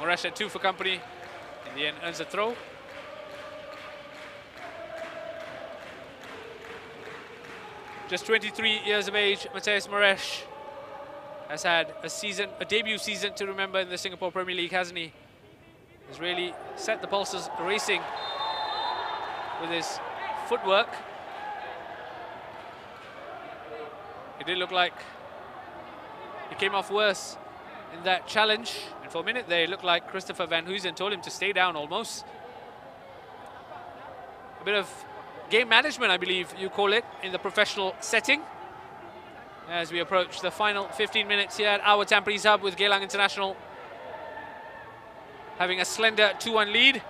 Moresh had 2 for company. In the end, earns a throw. Just 23 years of age, Matthias Moresh has had a debut season to remember in the Singapore Premier League, hasn't he? Has really set the pulses racing with his footwork. It did look like he came off worse in that challenge, and for a minute there it looked like Christopher Van Huysen told him to stay down almost. A bit of game management, I believe you call it, in the professional setting, as we approach the final 15 minutes here at our Tampines hub, with Geylang International having a slender 2-1 lead.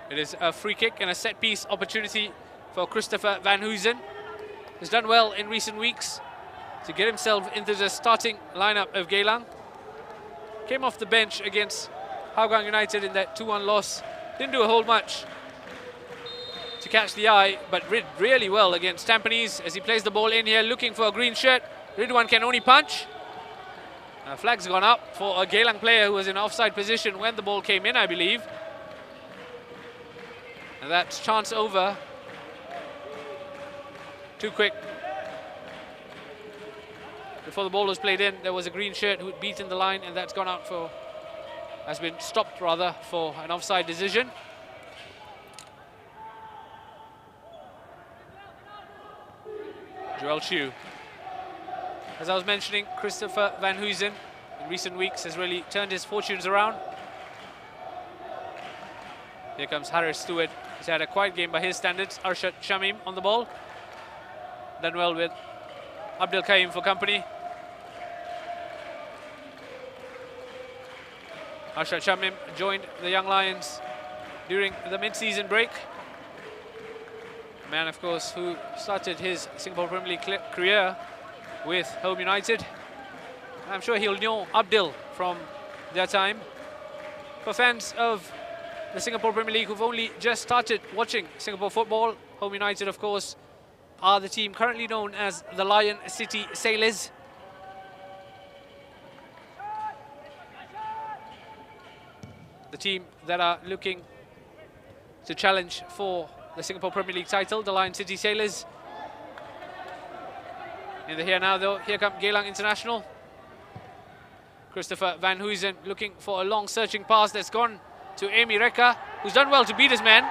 It is a free kick and a set-piece opportunity for Christopher Van Huysen. Has done well in recent weeks to get himself into the starting lineup of Geylang. Came off the bench against Hougang United in that 2-1 loss. Didn't do a whole much to catch the eye, but did really well against Tampines as he plays the ball in here, looking for a green shirt. Ridwan can only punch. Flag's gone up for a Geylang player who was in offside position when the ball came in, I believe. And that's chance over. Too quick. Before the ball was played in, there was a green shirt who had beaten the line, and that's gone out for, has been stopped rather, for an offside decision. Joel Chu. As I was mentioning, Christopher Van Huysen in recent weeks has really turned his fortunes around. Here comes Harris Stewart. He's had a quiet game by his standards. Arshad Shamim on the ball. Done well with Abdul Kaim for company. Arshad Shamim joined the Young Lions during the mid-season break. Man, of course, who started his Singapore Premier League career with Home United. I'm sure he'll know Abdul from their time. For fans of the Singapore Premier League who've only just started watching Singapore football, Home United, of course, are the team currently known as the Lion City Sailors. The team that are looking to challenge for the Singapore Premier League title, the Lion City Sailors. In the here now though, here come Geylang International. Christopher Van Huysen looking for a long searching pass that's gone to Amy Reka, who's done well to beat his man.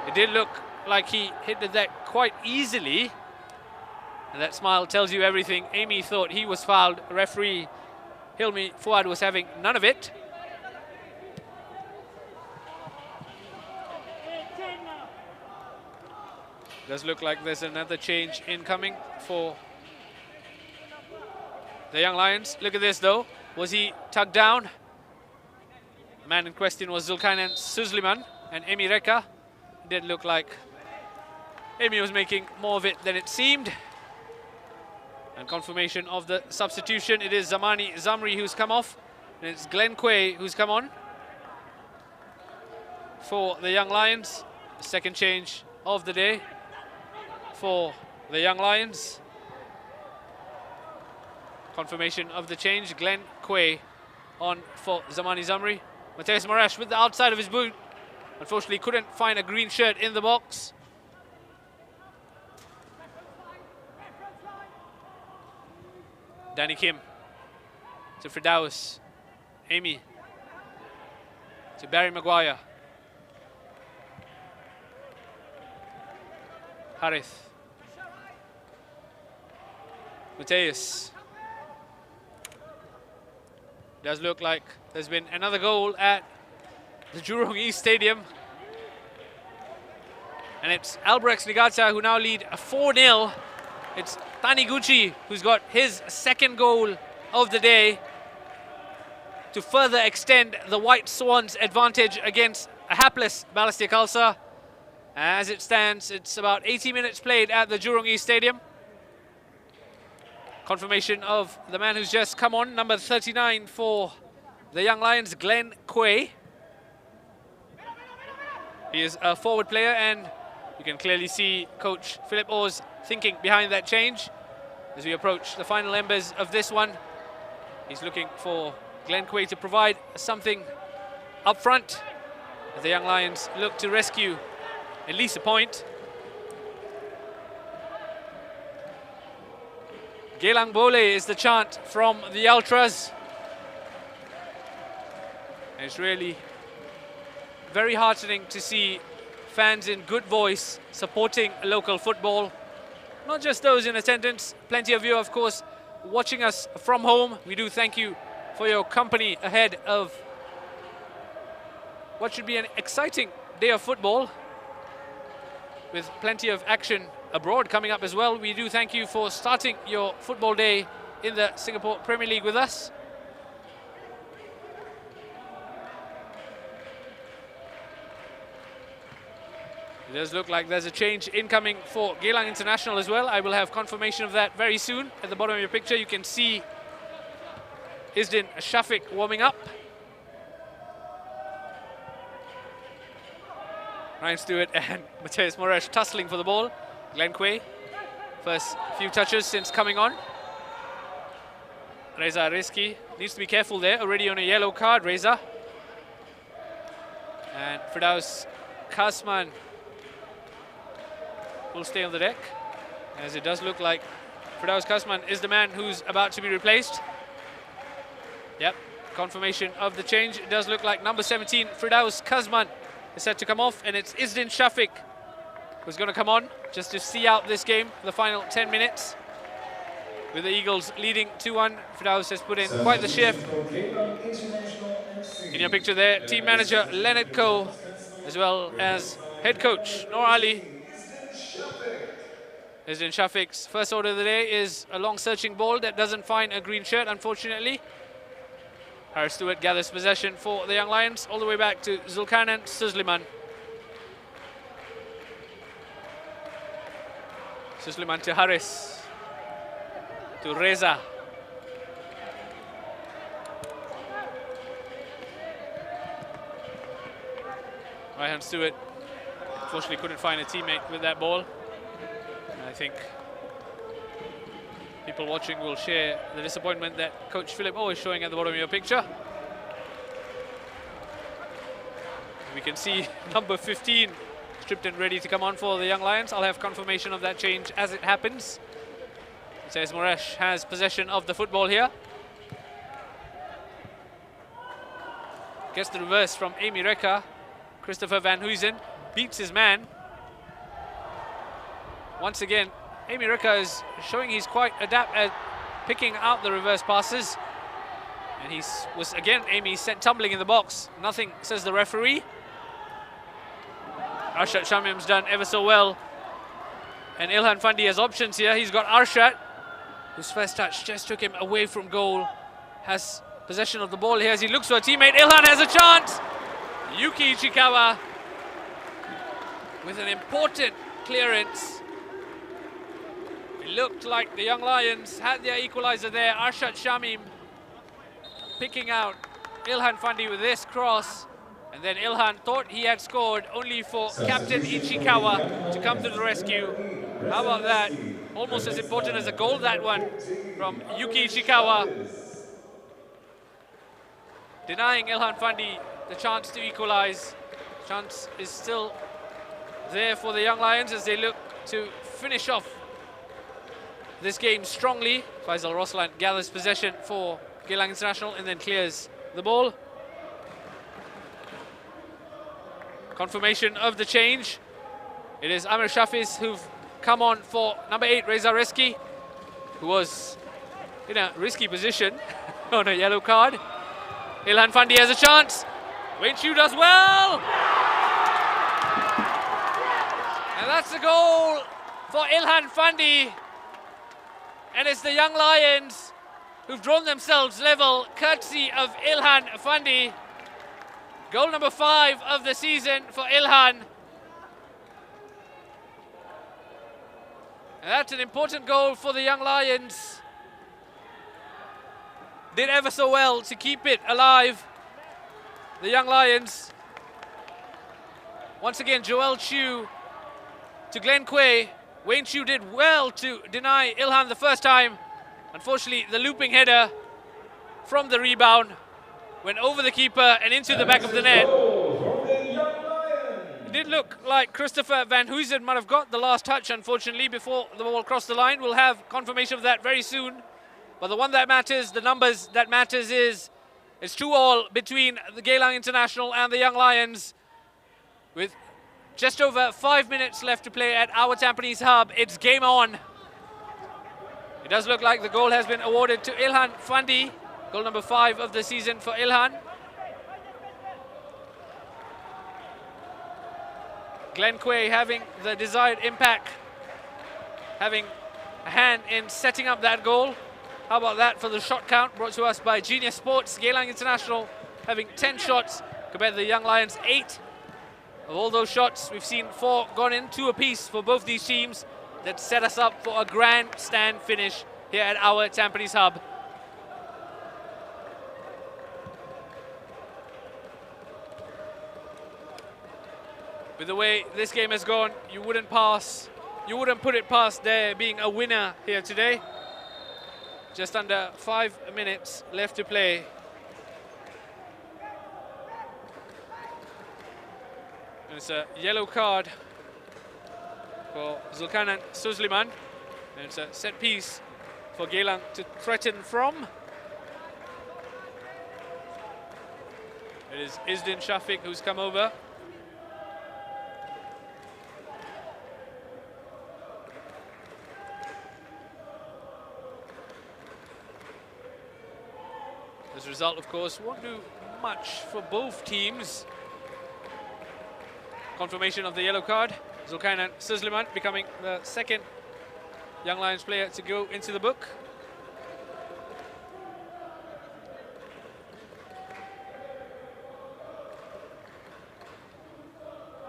It did look like he hit the deck quite easily. And that smile tells you everything. Amy thought he was fouled. Referee Hilmi Fuad was having none of it. Does look like there's another change incoming for the Young Lions. Look at this though. Was he tugged down? The man in question was Zulkarnain Suzliman and Amy Reka. It did look like Amy was making more of it than it seemed. And confirmation of the substitution. It is Zamani Zamri who's come off. And it's Glenn Quay who's come on for the Young Lions. The second change of the day for the Young Lions. Confirmation of the change. Glenn Quay on for Zamani Zamri. Mateus Moraes with the outside of his boot. Unfortunately couldn't find a green shirt in the box. Danny Kim to Firdaus. Amy to Barry Maguire. Harith. Mateus. Does look like there's been another goal at the Jurong East Stadium. And it's Albrecht Nigata who now lead 4-0. It's Taniguchi who's got his second goal of the day to further extend the White Swans' advantage against a hapless Balestier Khalsa. As it stands, it's about 80 minutes played at the Jurong East Stadium. Confirmation of the man who's just come on, number 39 for the Young Lions, Glenn Quay. He is a forward player, and you can clearly see Coach Philip O's thinking behind that change. As we approach the final embers of this one, he's looking for Glenn Quay to provide something up front. The Young Lions look to rescue at least a point. Geylang Bole is the chant from the Ultras. And it's really very heartening to see fans in good voice supporting local football. Not just those in attendance, plenty of you, of course, watching us from home. We do thank you for your company ahead of what should be an exciting day of football, with plenty of action abroad coming up as well. We do thank you for starting your football day in the Singapore Premier League with us. It does look like there's a change incoming for Geylang International as well. I will have confirmation of that very soon. At the bottom of your picture, you can see Isdin Shafiq warming up. Ryan Stewart and Mateus Moraes tussling for the ball. Glenn Quay, first few touches since coming on. Reza Rizki needs to be careful there, already on a yellow card, Reza. And Firdaus Kasman will stay on the deck, as it does look like Firdaus Kasman is the man who's about to be replaced. Yep, confirmation of the change. It does look like number 17, Firdaus Kasman, is set to come off, and it's Isdin Shafiq who's going to come on just to see out this game, the final 10 minutes. With the Eagles leading 2-1, Firdaus has put in quite the shift. In your picture there, team manager Leonard Coe, as well as head coach Noor Ali. Isdin Shafiq's first order of the day is a long searching ball that doesn't find a green shirt, unfortunately. Harris Stewart gathers possession for the Young Lions, all the way back to Zulkarnain Suzliman. Suzliman to Harris, to Reza. Ryan Stewart unfortunately couldn't find a teammate with that ball. think people watching will share the disappointment that Coach Philip O is showing at the bottom of your picture. We can see number 15 stripped and ready to come on for the Young Lions. I'll have confirmation of that change as it happens. It says Moresh has possession of the football here. Gets the reverse from Amy Reka. Christopher Van Huysen beats his man. Once again, Amy Reka is showing he's quite adept at picking out the reverse passes. And he was again, Amy, sent tumbling in the box. Nothing, says the referee. Arshad Shamim's done ever so well. And Ilhan Fandi has options here. He's got Arshad, whose first touch just took him away from goal. Has possession of the ball here as he looks for a teammate. Ilhan has a chance. Yuki Ichikawa with an important clearance. It looked like the Young Lions had their equalizer there. Arshad Shamim picking out Ilhan Fandi with this cross. And then Ilhan thought he had scored, only for Captain Ichikawa to come to the rescue. How about that? Almost as important as a goal, that one from Yuki Ichikawa. Denying Ilhan Fandi the chance to equalize. Chance is still there for the Young Lions as they look to finish off this game strongly. Faisal Roslan gathers possession for Geylang International and then clears the ball. Confirmation of the change. It is Amir Shafiz who've come on for number 8, Reza Reski, who was in a risky position on a yellow card. Ilhan Fandi has a chance. Wayne Chu does well. And that's the goal for Ilhan Fandi. And it's the Young Lions who've drawn themselves level, courtesy of Ilhan Fandi. Goal number 5 of the season for Ilhan. And that's an important goal for the Young Lions. Did ever so well to keep it alive. The Young Lions. Once again, Joel Chu to Glenn Quay. Wayne Chu did well to deny Ilhan the first time. Unfortunately, the looping header from the rebound went over the keeper and into the back of the net. It did look like Christopher Van Huysen might have got the last touch, unfortunately, before the ball crossed the line. We'll have confirmation of that very soon. But the one that matters, the numbers that matters is it's 2-2 between the Geylang International and the Young Lions. With just over 5 minutes left to play at our Tampines hub, it's game on. It does look like the goal has been awarded to Ilhan Fandi. Goal number 5 of the season for Ilhan. Glenn Quay having the desired impact, having a hand in setting up that goal. How about that for the shot count brought to us by Genius Sports. Geylang International having 10 shots compared to the Young Lions 8. Of all those shots, we've seen 4 gone in, 2 apiece for both these teams. That set us up for a grandstand finish here at our Tampines hub. With the way this game has gone, you wouldn't put it past there being a winner here today. Just under 5 minutes left to play. And it's a yellow card for Zulkarnain Suzliman. And it's a set piece for Geylang to threaten from. It is Izdin Shafiq who's come over. This result, of course, won't do much for both teams. Confirmation of the yellow card. Zulkarnain Suzliman becoming the second Young Lions player to go into the book.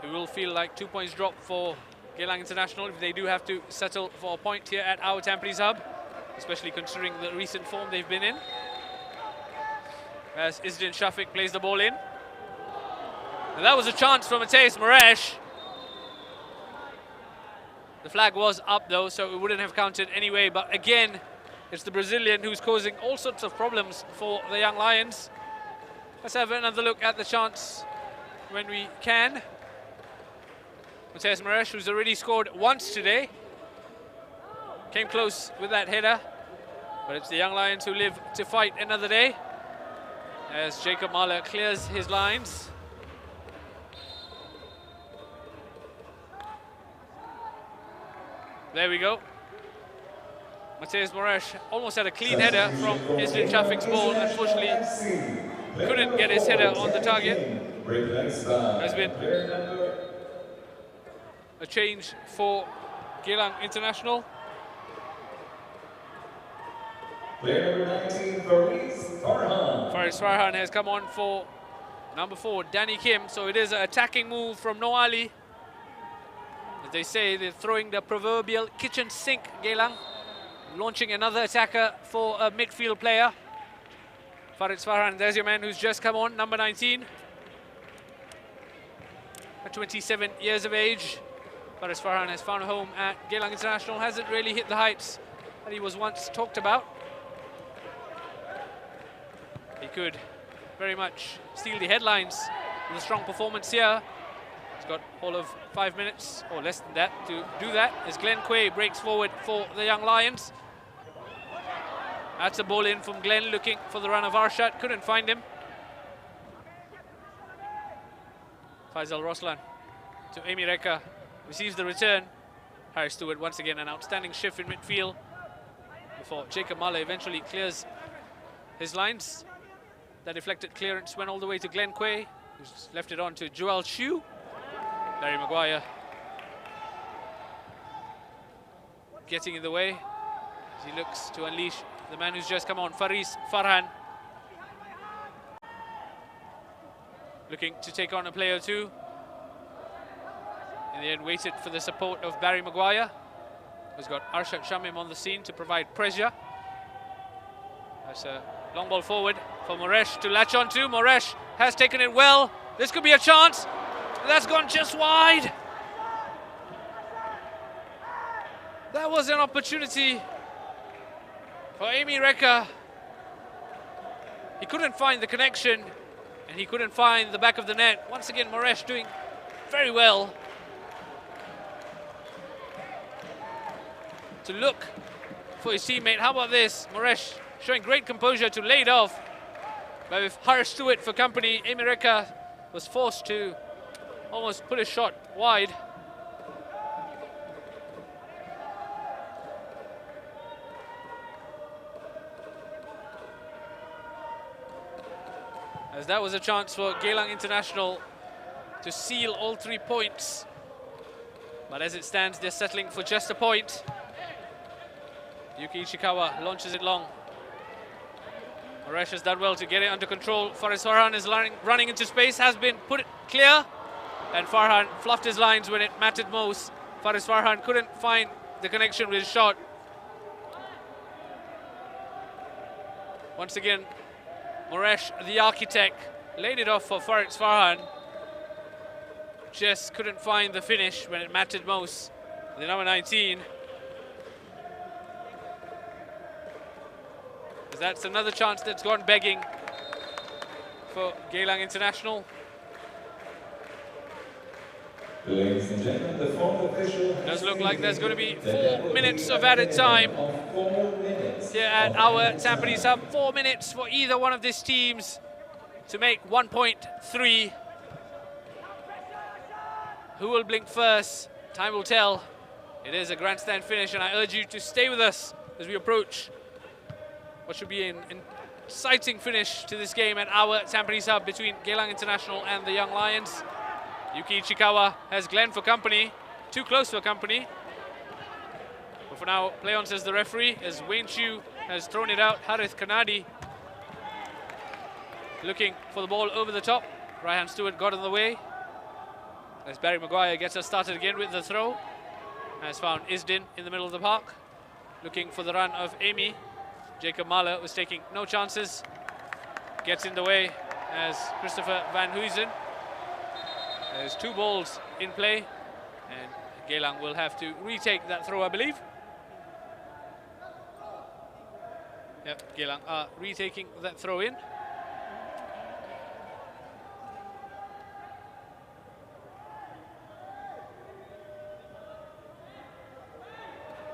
It will feel like 2 points drop for Geylang International if they do have to settle for a point here at our Tampines hub, especially considering the recent form they've been in. As Izdin Shafiq plays the ball in. And that was a chance from Mateus Moresh. The flag was up though, so it wouldn't have counted anyway. But again, it's the Brazilian who's causing all sorts of problems for the Young Lions. Let's have another look at the chance when we can. Mateus Moraes, who's already scored once today, came close with that header, but it's the Young Lions who live to fight another day as Jacob Mahler clears his lines. There we go. Mateus Moraes almost had a clean header from Isdin Shafiq's ball. Unfortunately, couldn't get his header on the target. There's been a change for Geylang International. Player number 19, Faris Farhan. Faris Farhan has come on for number 4, Danny Kim. So it is an attacking move from Noali. As they say, they're throwing the proverbial kitchen sink, Geylang. Launching another attacker for a midfield player. Faris Farhan, there's your man who's just come on, number 19. At 27 years of age. Faris Farhan has found a home at Geylang International. Hasn't really hit the heights that he was once talked about. He could very much steal the headlines with a strong performance here. He's got all of 5 minutes, or less than that, to do that. As Glenn Quay breaks forward for the Young Lions. That's a ball in from Glenn, looking for the run of Arshad. Couldn't find him. Faisal Roslan to Amy Reka. Receives the return. Harry Stewart once again an outstanding shift in midfield before Jacob Mahler eventually clears his lines. That deflected clearance went all the way to Glenn Quay, who's left it on to Joel Chu. Barry Maguire getting in the way as he looks to unleash the man who's just come on, Faris Farhan. Looking to take on a player or two. In the end, waited for the support of Barry Maguire, who's got Arshad Shamim on the scene to provide pressure. That's a long ball forward for Moraes to latch on to. Moraes has taken it well. This could be a chance. That's gone just wide. That was an opportunity for Amy Reka. He couldn't find the connection and he couldn't find the back of the net. Once again, Moraes doing very well to look for his teammate. How about this? Moraes showing great composure to lay it off. But with Harris Stewart for company, Amy Reka was forced to almost put a shot wide. As that was a chance for Geylang International to seal all 3 points. But as it stands, they're settling for just a point. Yuki Ishikawa launches it long. Moraes has done well to get it under control. Faris Farhan is running into space, has been put it clear. And Farhan fluffed his lines when it mattered most. Faris Farhan couldn't find the connection with his shot. Once again, Moraes, the architect, laid it off for Faris Farhan. Just couldn't find the finish when it mattered most. The number 19. That's another chance that's gone begging for Geylang International. Ladies and gentlemen, the fourth official Does look like there's going to be 4 minutes of added time here at our Tampines Hub. 4 minutes for either one of these teams to make 1.3. Who will blink first? Time will tell. It is a grandstand finish, and I urge you to stay with us as we approach what should be an exciting finish to this game at our Tampines Hub between Geylang International and the Young Lions. Yuki Ichikawa has Glenn for company, too close for company. But for now, play on, says the referee, as Wayne Chu has thrown it out. Harith Kanadi looking for the ball over the top. Ryan Stewart got in the way. As Barry Maguire gets us started again with the throw. Has found Isdin in the middle of the park, looking for the run of Amy. Jacob Mahler was taking no chances. Gets in the way as Christopher Van Huysen. There's 2 balls in play, and Geylang will have to retake that throw, I believe. Yep, Geylang are retaking that throw in.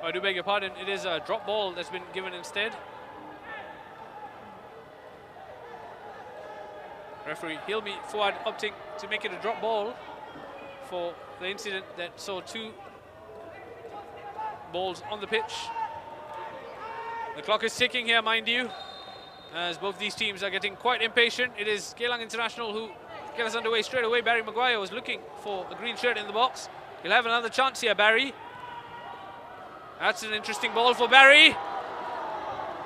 Oh, I do beg your pardon, it is a drop ball that's been given instead. Referee Hilmi Fuad opting to make it a drop ball for the incident that saw 2 balls on the pitch. The clock is ticking here, mind you, as both these teams are getting quite impatient. It is Geylang International who get us underway straight away. Barry Maguire was looking for a green shirt in the box. He'll have another chance here, Barry. That's an interesting ball for Barry.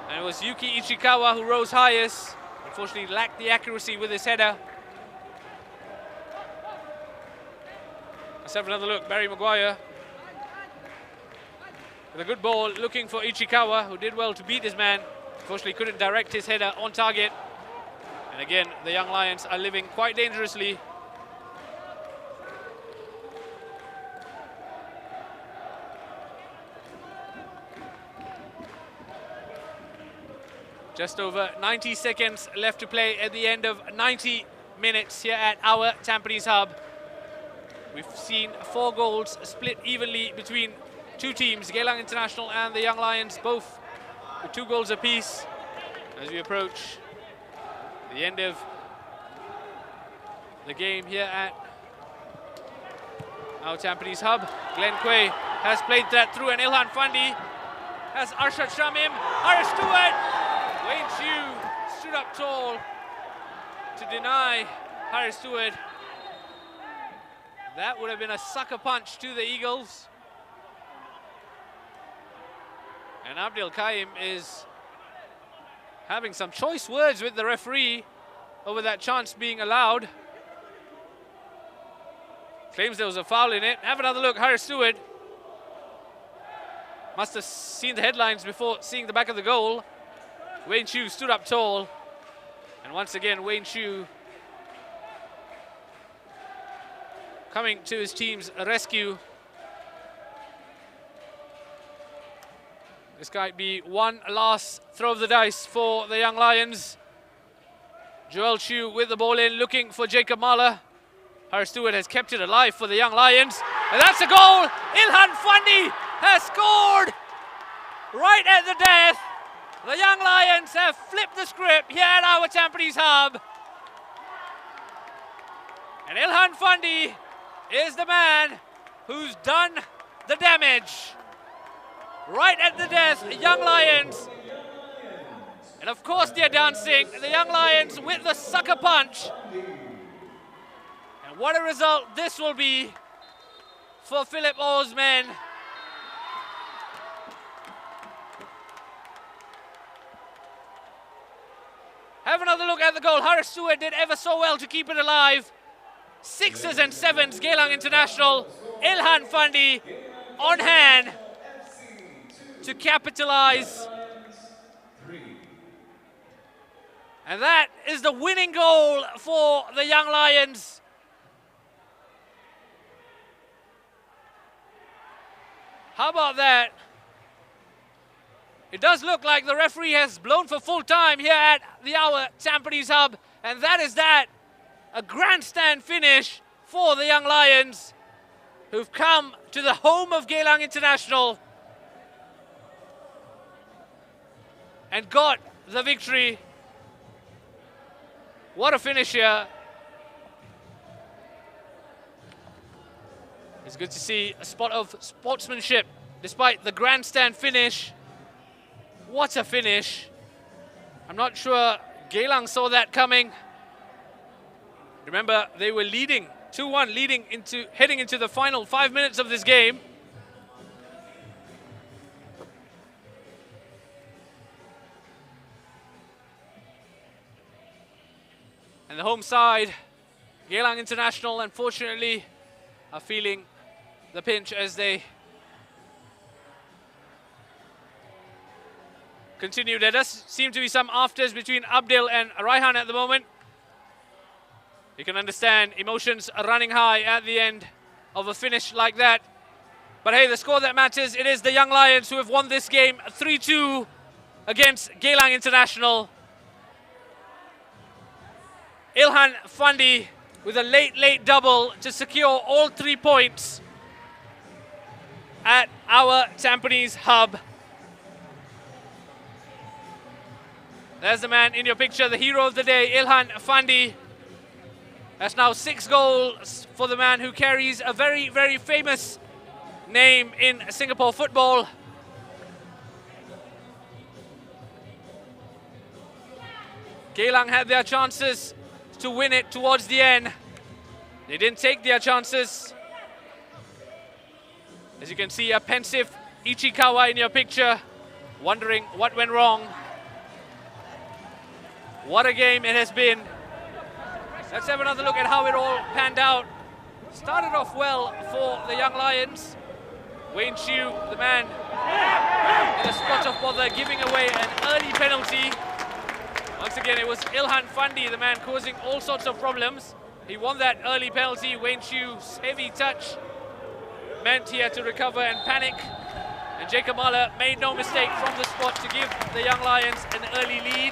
And it was Yuki Ichikawa who rose highest. Unfortunately lacked the accuracy with his header. Let's have another look. Barry Maguire with a good ball, looking for Ichikawa, who did well to beat his man. Unfortunately couldn't direct his header on target. And again, the Young Lions are living quite dangerously. Just over 90 seconds left to play at the end of 90 minutes here at our Tampines hub. We've seen 4 goals split evenly between 2 teams, Geylang International and the Young Lions, both with 2 goals apiece. As we approach the end of the game here at our Tampines hub, Glenn Quay has played that through, and Ilhan Fandi has Arshad Shamim, Harris Stewart. Wayne Chu stood up tall to deny Harris Stewart. That would have been a sucker punch to the Eagles. And Abdel Kaim is having some choice words with the referee over that chance being allowed. Claims there was a foul in it. Have another look, Harris Stewart. Must have seen the headlines before seeing the back of the goal. Wayne Chu stood up tall. And once again, Wayne Chu coming to his team's rescue. This might be one last throw of the dice for the Young Lions. Joel Chu with the ball in, looking for Jacob Mahler. Harris Stewart has kept it alive for the Young Lions. And that's a goal! Ilhan Fandi has scored right at the death. The Young Lions have flipped the script here at our Tampines hub. And Ilhan Fandi is the man who's done the damage. Right at the death, the Young Lions. And of course they're dancing. The Young Lions with the sucker punch. And what a result this will be for Philip Oh's men. Have another look at the goal. Harris Stewart did ever so well to keep it alive. 6s and 7s, Geylang International. Ilhan Fandi on hand to capitalize. And that is the winning goal for the Young Lions. How about that? It does look like the referee has blown for full time here at our Tampines hub. And that is that. A grandstand finish for the Young Lions, who've come to the home of Geylang International and got the victory. What a finish here. It's good to see a spot of sportsmanship despite the grandstand finish. What a finish. I'm not sure Geylang saw that coming. Remember, they were leading 2-1, heading into the final 5 minutes of this game. And the home side, Geylang International, unfortunately, are feeling the pinch as they continue. There does seem to be some afters between Abdel and Raihan at the moment. You can understand emotions are running high at the end of a finish like that. But hey, the score that matters, it is the Young Lions who have won this game 3-2 against Geylang International. Ilhan Fandi with a late double to secure all 3 points at our Tampines hub. There's the man in your picture, the hero of the day, Ilhan Fandi. That's now 6 goals for the man who carries a very, very famous name in Singapore football. Geylang had their chances to win it towards the end. They didn't take their chances. As you can see, a pensive Ichikawa in your picture, wondering what went wrong. What a game it has been. Let's have another look at how it all panned out. Started off well for the Young Lions. Wayne Chiu, the man in a spot of bother, giving away an early penalty. Once again, it was Ilhan Fandi, the man causing all sorts of problems. He won that early penalty. Wayne Chiu's heavy touch meant he had to recover and panic. And Jacob Mahler made no mistake from the spot to give the Young Lions an early lead.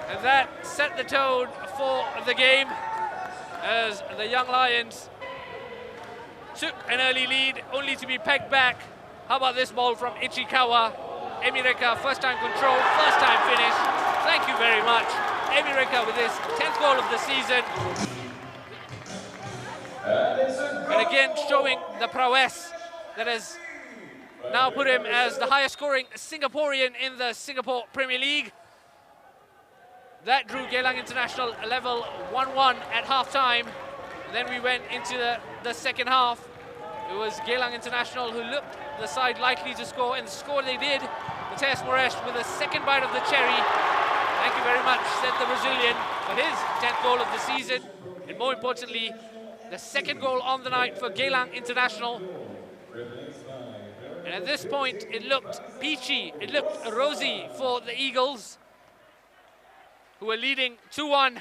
And that set the tone for the game as the Young Lions took an early lead, only to be pegged back. How about this ball from Ichikawa? Emireka, first time control, first time finish. Thank you very much. Emireka with his 10th goal of the season. And again, showing the prowess that has now put him as the highest scoring Singaporean in the Singapore Premier League. That drew Geylang International level 1-1 at half-time. Then we went into the second half. It was Geylang International who looked the side likely to score, and score they did. Mateus Moresh with a second bite of the cherry. Thank you very much, said the Brazilian, for his 10th goal of the season. And more importantly, the second goal on the night for Geylang International. And at this point, it looked peachy, it looked rosy for the Eagles, who were leading 2-1,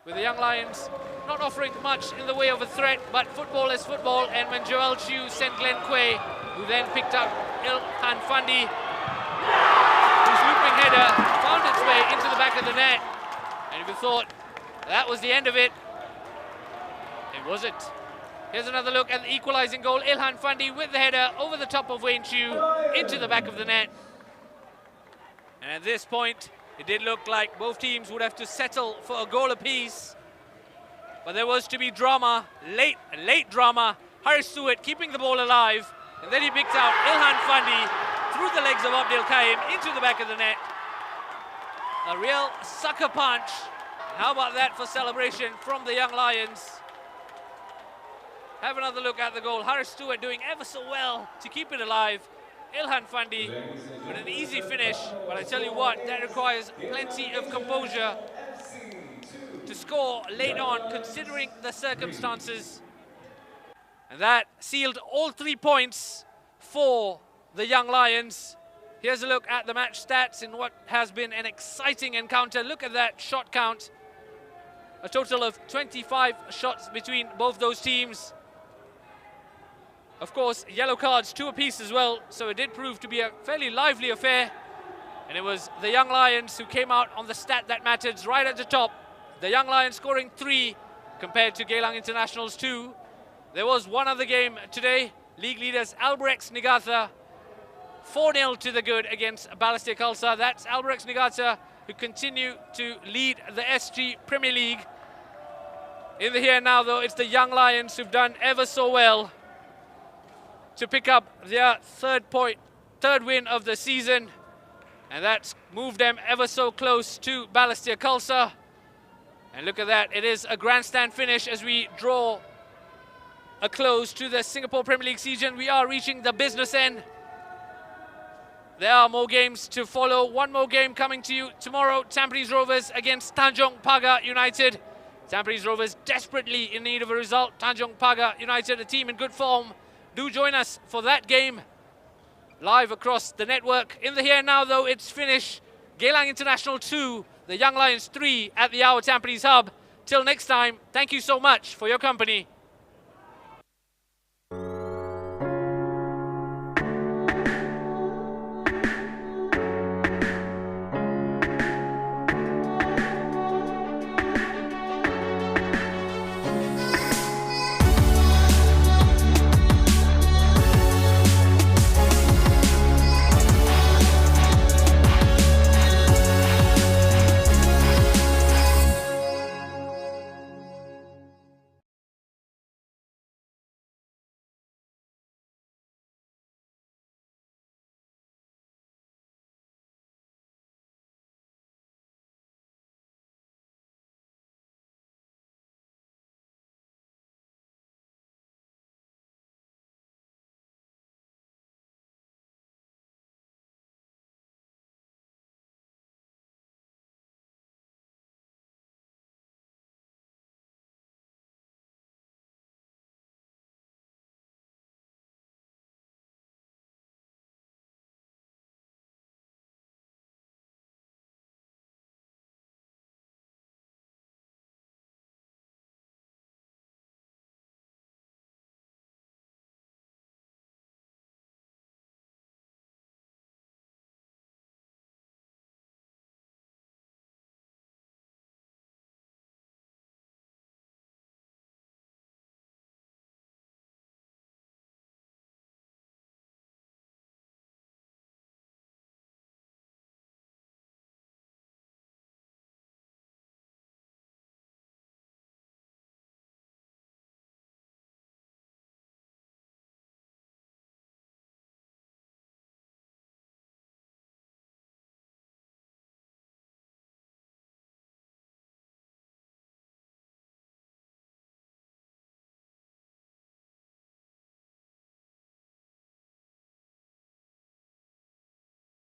with the Young Lions not offering much in the way of a threat, but football is football. And when Joel Chiu sent Glenn Quay, who then picked up Ilhan Fandi, whose looping header found its way into the back of the net. And if you thought that was the end of it, it wasn't. Here's another look at the equalizing goal. Ilhan Fandi with the header over the top of Wayne Chiu into the back of the net. And at this point, it did look like both teams would have to settle for a goal apiece. But there was to be drama, late drama. Harris Stewart keeping the ball alive. And then he picked out Ilhan Fandi through the legs of Abdul Qaim into the back of the net. A real sucker punch. How about that for celebration from the Young Lions? Have another look at the goal. Harris Stewart doing ever so well to keep it alive. Ilhan Fandi with an easy finish, but I tell you what, that requires plenty of composure to score late on, considering the circumstances. And that sealed all 3 points for the Young Lions. Here's a look at the match stats in what has been an exciting encounter. Look at that shot count. A total of 25 shots between both those teams. Of course, yellow cards, 2 apiece as well, so it did prove to be a fairly lively affair. And it was the Young Lions who came out on the stat that mattered right at the top. The Young Lions scoring 3 compared to Geylang International's 2. There was one other game today. League leaders Albrechts Niigata 4-0 to the good against Balestier Khalsa. That's Albrechts Niigata who continue to lead the SG Premier League. In the here and now, though, it's the Young Lions who've done ever so well to pick up their third win of the season, and that's moved them ever so close to Balestier Khalsa. And look at that, it is a grandstand finish as we draw a close to the Singapore Premier League season. We are reaching the business end. There are more games to follow. One more game coming to you tomorrow. Tampines Rovers against Tanjong Pagar United. Tampines Rovers desperately in need of a result. Tanjong Pagar United, a team in good form. Do join us for that game live across the network. In the here and now, though, it's finish. Geylang International 2, the Young Lions 3 at the AIA Tampines Hub. Till next time, thank you so much for your company.